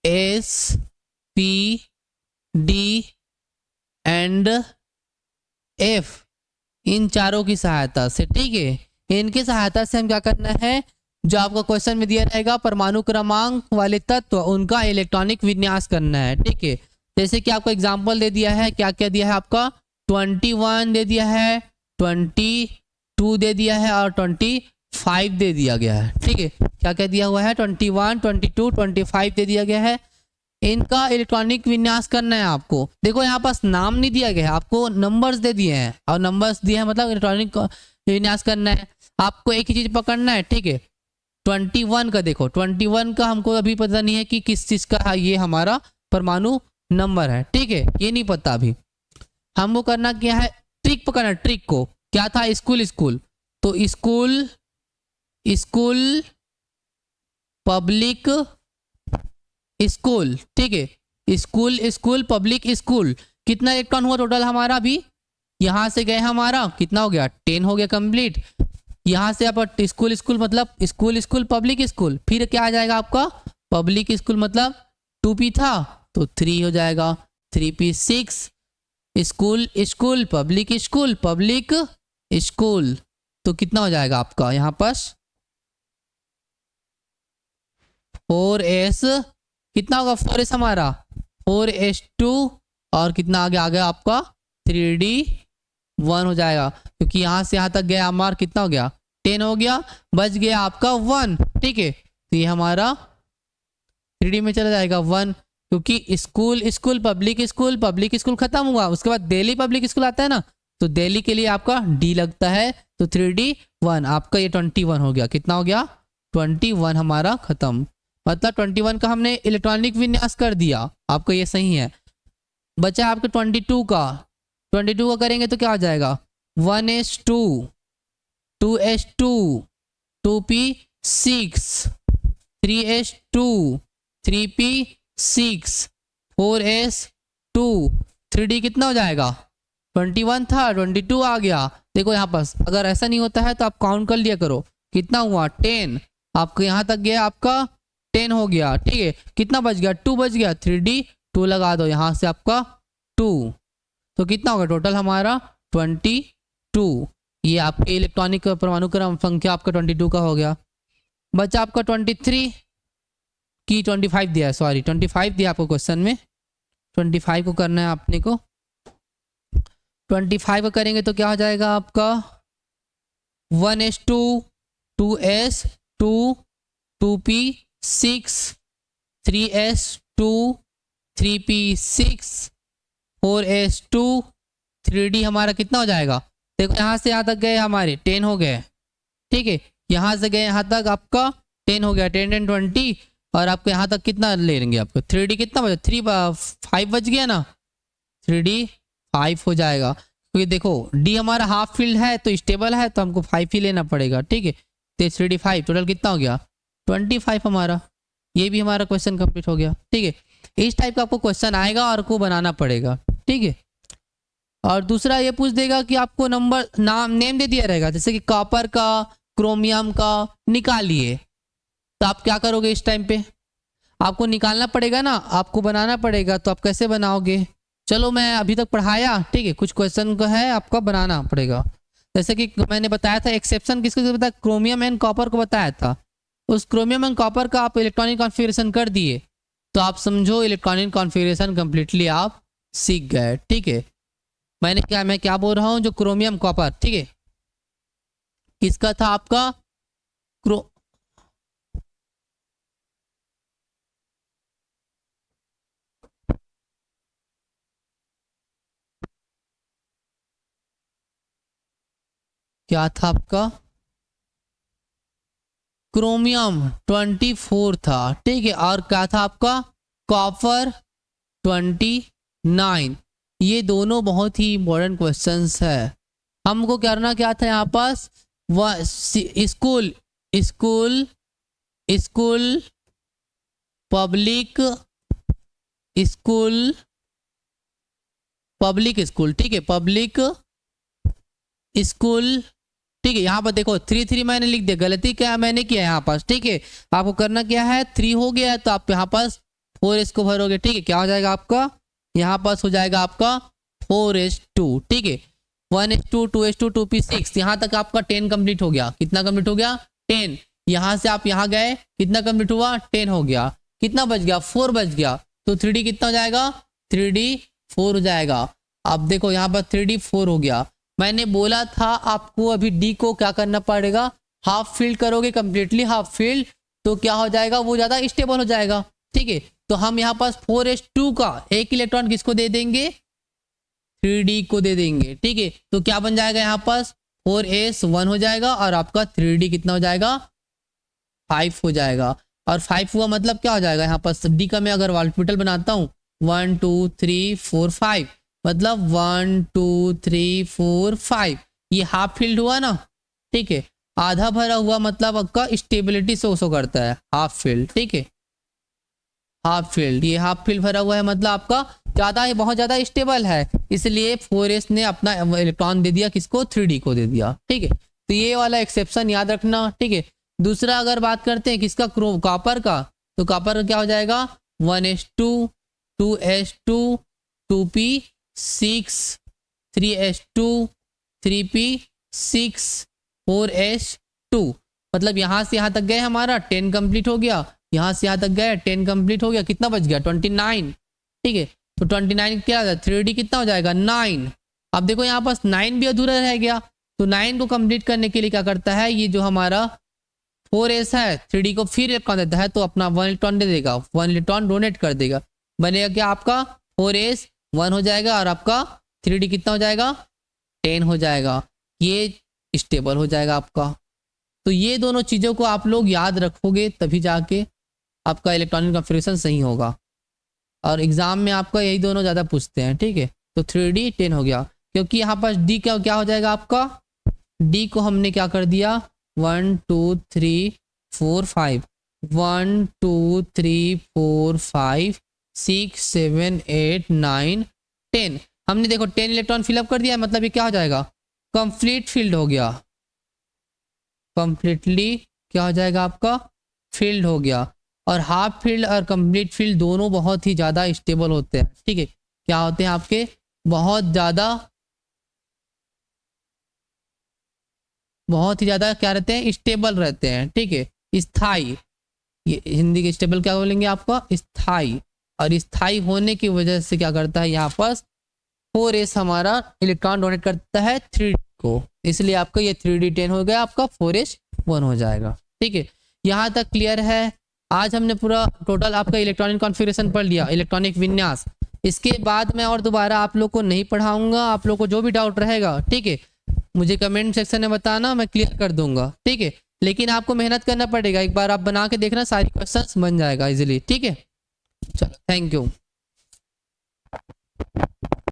SPDF, इन चारों की सहायता से, ठीक है, इनकी सहायता से हम क्या करना है, जो आपका क्वेश्चन में दिया रहेगा परमाणु क्रमांक वाले तत्व, उनका इलेक्ट्रॉनिक विन्यास करना है, ठीक है। जैसे कि आपको एग्जांपल दे दिया है, क्या क्या दिया है आपका, 21 दे दिया है, 22 दे दिया है और 25 दे दिया गया है, ठीक है, क्या क्या दिया हुआ है, 21, 22, 25 दे दिया गया है। इनका इलेक्ट्रॉनिक विन्यास करना है आपको। देखो यहाँ पास नाम नहीं दिया गया है, आपको नंबर्स दे दिए हैं, और नंबर्स दिए हैं मतलब इलेक्ट्रॉनिक विन्यास करना है आपको। एक ही चीज पकड़ना है, ठीक है। 21 का देखो, 21 का हमको अभी पता नहीं है कि किस चीज का ये हमारा परमाणु नंबर है, ठीक है, ये नहीं पता अभी। हमको करना क्या है, ट्रिक पकड़ना, ट्रिक को क्या था, स्कूल स्कूल, तो स्कूल स्कूल पब्लिक स्कूल, ठीक है, स्कूल स्कूल पब्लिक स्कूल। कितना इलेक्ट्रॉन हुआ टोटल हमारा, अभी यहां से गए हमारा कितना हो गया, 10 हो गया कंप्लीट। यहां से आप स्कूल स्कूल मतलब स्कूल स्कूल पब्लिक स्कूल, फिर क्या आ जाएगा आपका, पब्लिक स्कूल मतलब 2p था तो 3 हो जाएगा, 3p 6, school school public school public school, तो कितना हो जाएगा आपका यहाँ पास 4s, कितना होगा 4s हमारा 4s2, और कितना आगे आ गया आपका 3D 1 हो जाएगा, क्योंकि यहाँ से यहाँ तक गया हमारा कितना हो गया 10 हो गया, बच गया आपका 1। ठीक है, तो ये हमारा 3D में चला जाएगा 1, क्योंकि स्कूल स्कूल पब्लिक स्कूल खत्म हुआ, उसके बाद दिल्ली पब्लिक स्कूल आता है ना, तो दिल्ली के लिए आपका D लगता है, तो 3D 1 आपका ये 21 हो गया। कितना हो गया 21 हमारा खत्म, मतलब 21 का हमने इलेक्ट्रॉनिक विन्यास कर दिया, आपका ये सही है। बचा आपके 22 का, 22 का करेंगे तो क्या हो जाएगा 1s2 2s2 2p6 3s2 3p6 4s2 3D कितना हो जाएगा 21 था 22 आ गया। देखो यहाँ पास अगर ऐसा नहीं होता है तो आप काउंट कर लिया करो, कितना हुआ 10, आपको यहाँ तक गया आपका 10 हो गया। ठीक है, कितना बच गया 2 बच गया, 3D 2 लगा दो यहाँ से आपका 2, तो कितना होगा टोटल हमारा 22। ये आपके इलेक्ट्रॉनिक परमाणु क्रम संख्या आपका 22 का हो गया। बचा आपका 23 की 25 दिया है, सॉरी 25 दिया आपको क्वेश्चन में, 25 को करना है आपने को। 25 का करेंगे तो क्या हो जाएगा आपका 1s2 2s2 2p6 3s2 3p6 4s2 3D हमारा कितना हो जाएगा, देखो यहाँ से यहाँ तक गए हमारे 10 हो गए। ठीक है, यहाँ से गए यहाँ तक आपका 10 हो गया, 10 10 20, और आपको यहाँ तक कितना ले लेंगे आपको 3D कितना बचा 5 बच गया ना, 3D 5 हो जाएगा, क्योंकि देखो D हमारा हाफ फील्ड है तो स्टेबल है, तो हमको 5 ही लेना पड़ेगा। ठीक है, तो 3D 5 टोटल कितना हो गया 25 हमारा, ये भी हमारा क्वेश्चन कंप्लीट हो गया। ठीक है, इस टाइप का आपको क्वेश्चन आएगा और को बनाना पड़ेगा। ठीक है, और दूसरा ये पूछ देगा कि आपको नंबर नेम दे दिया रहेगा, जैसे कि कॉपर का क्रोमियम का निकालिए, तो आप क्या करोगे इस टाइम पे, आपको निकालना पड़ेगा ना, आपको बनाना पड़ेगा, तो आप कैसे बनाओगे, चलो मैं अभी तक पढ़ाया। ठीक है, कुछ क्वेश्चन को है आपका बनाना पड़ेगा, जैसे कि मैंने बताया था एक्सेप्शन किसको बताया, क्रोमियम एंड कॉपर को बताया था, उस क्रोमियम एंड कॉपर का आप इलेक्ट्रॉनिक कॉन्फ़िगरेशन कर दिए, तो आप समझो इलेक्ट्रॉनिक कॉन्फ़िगरेशन कंप्लीटली आप सीख गए। ठीक है, मैं क्या बोल रहा हूँ, जो क्रोमियम कॉपर, ठीक है, किसका था आपका क्या था आपका क्रोमियम 24 था। ठीक है, और क्या था आपका कॉपर 29। ये दोनों बहुत ही इंपॉर्टेंट क्वेश्चंस है, हमको करना क्या था यहाँ पास school school school public school public school. ठीक है, पब्लिक स्कूल। ठीक है, यहाँ पर देखो 3 मैंने लिख दिया, गलती क्या मैंने किया यहाँ पास। ठीक है, आपको करना क्या है 3 हो गया है तो आप यहाँ पास 4 इसको भरोगे। ठीक है, क्या हो जाएगा आपका यहाँ पास हो जाएगा आपका 4s2। ठीक है, 1s2 2s2 2p6, यहाँ तक आपका 10 कंप्लीट हो गया। कितना कंप्लीट हो गया 10। यहाँ से आप यहाँ गए कितना कंप्लीट हुआ 10 हो गया। कितना बच गया 4 बच गया, तो 3D कितना हो जाएगा 3D 4 हो जाएगा। अब देखो यहाँ पर 3D 4 हो गया। मैंने बोला था आपको अभी D को क्या करना पड़ेगा, हाफ फील्ड करोगे कंप्लीटली हाफ फील्ड, तो क्या हो जाएगा वो ज़्यादा स्टेबल हो जाएगा। ठीक है, तो हम यहाँ पास 4s2 का एक इलेक्ट्रॉन किसको दे देंगे 3D को दे देंगे। ठीक है, तो क्या बन जाएगा यहाँ पास 4s1 हो जाएगा और आपका 3D कितना हो जाएगा 5 हो जाएगा। और 5 हुआ मतलब क्या हो जाएगा यहाँ पास D का मैं अगर ऑर्बिटल बनाता हूँ 1 2 3 4 5, मतलब 1 2 3 4 5, ये हाफ फील्ड हुआ ना। ठीक है, आधा भरा हुआ मतलब आपका स्टेबिलिटी शो करता है हाफ फील्ड। ठीक है, हाफ फील्ड, ये हाफ फील्ड भरा हुआ है मतलब आपका ज़्यादा ही बहुत ज़्यादा स्टेबल है, इसलिए 4s ने अपना इलेक्ट्रॉन दे दिया किसको 3D को दे दिया। ठीक है, तो ये वाला एक्सेप्शन याद रखना। ठीक है, दूसरा अगर बात करते हैं किसका कॉपर का, तो कॉपर का क्या हो जाएगा 1s2 2s2 2p6 3s2 3p6 4s2, मतलब यहाँ से यहाँ तक गए हमारा 10 कंप्लीट हो गया, यहाँ से यहाँ तक गए 10 कंप्लीट हो गया, कितना बच गया 29। ठीक है, तो 29 क्या 3D कितना हो जाएगा 9। अब देखो यहाँ पास 9 भी अधूरा रह गया, तो 9 को कंप्लीट करने के लिए क्या करता है, ये जो हमारा 4s है 3d को फिर इलेक्ट्रॉन देता है, तो अपना 1 इलेक्ट्रॉन दे देगा, 1 इलेक्ट्रॉन डोनेट कर देगा। बनेगा क्या आपका 4s 1 हो जाएगा और आपका 3d कितना हो जाएगा 10 हो जाएगा। ये स्टेबल हो जाएगा आपका। तो ये दोनों चीज़ों को आप लोग याद रखोगे तभी जाके आपका इलेक्ट्रॉनिक कन्फिग्रेशन सही होगा। और एग्जाम में आपका यही दोनों ज़्यादा पूछते हैं, ठीक है। तो 3d 10 हो गया, क्योंकि यहाँ पास d क्या हो जाएगा आपका, d को हमने क्या कर दिया 1 2 3 4 5 1 2 3 4 5 6 7 8 9 10 हमने देखो 10 इलेक्ट्रॉन फिलअप कर दिया, मतलब ये क्या हो जाएगा कंप्लीट फील्ड हो गया, कंप्लीटली क्या हो जाएगा आपका फील्ड हो गया। और हाफ फील्ड और कंप्लीट फील्ड दोनों बहुत ही ज़्यादा स्टेबल होते हैं, ठीक है। क्या होते हैं आपके बहुत ही ज़्यादा क्या रहते हैं स्टेबल रहते हैं, ठीक है। स्थाई, ये हिंदी के स्टेबल क्या बोलेंगे आपका स्थाई। और स्थाई होने की वजह से क्या करता है यहाँ पर 4s हमारा इलेक्ट्रॉन डोनेट करता है 3d को, इसलिए आपका ये 3d 10 हो गया, आपका 4s 1 हो जाएगा, ठीक है। यहाँ तक क्लियर है। आज हमने पूरा टोटल आपका इलेक्ट्रॉनिक कॉन्फ़िगरेशन पढ़ लिया, इलेक्ट्रॉनिक विन्यास। इसके बाद मैं और दोबारा आप लोग को नहीं पढ़ाऊंगा, आप लोग को जो भी डाउट रहेगा, ठीक है, मुझे कमेंट सेक्शन में बताना, मैं क्लियर कर दूंगा, ठीक है। लेकिन आपको मेहनत करना पड़ेगा, एक बार आप बना के देखना, सारी क्वेश्चंस बन जाएगा इजीली, ठीक है। चलो थैंक यू।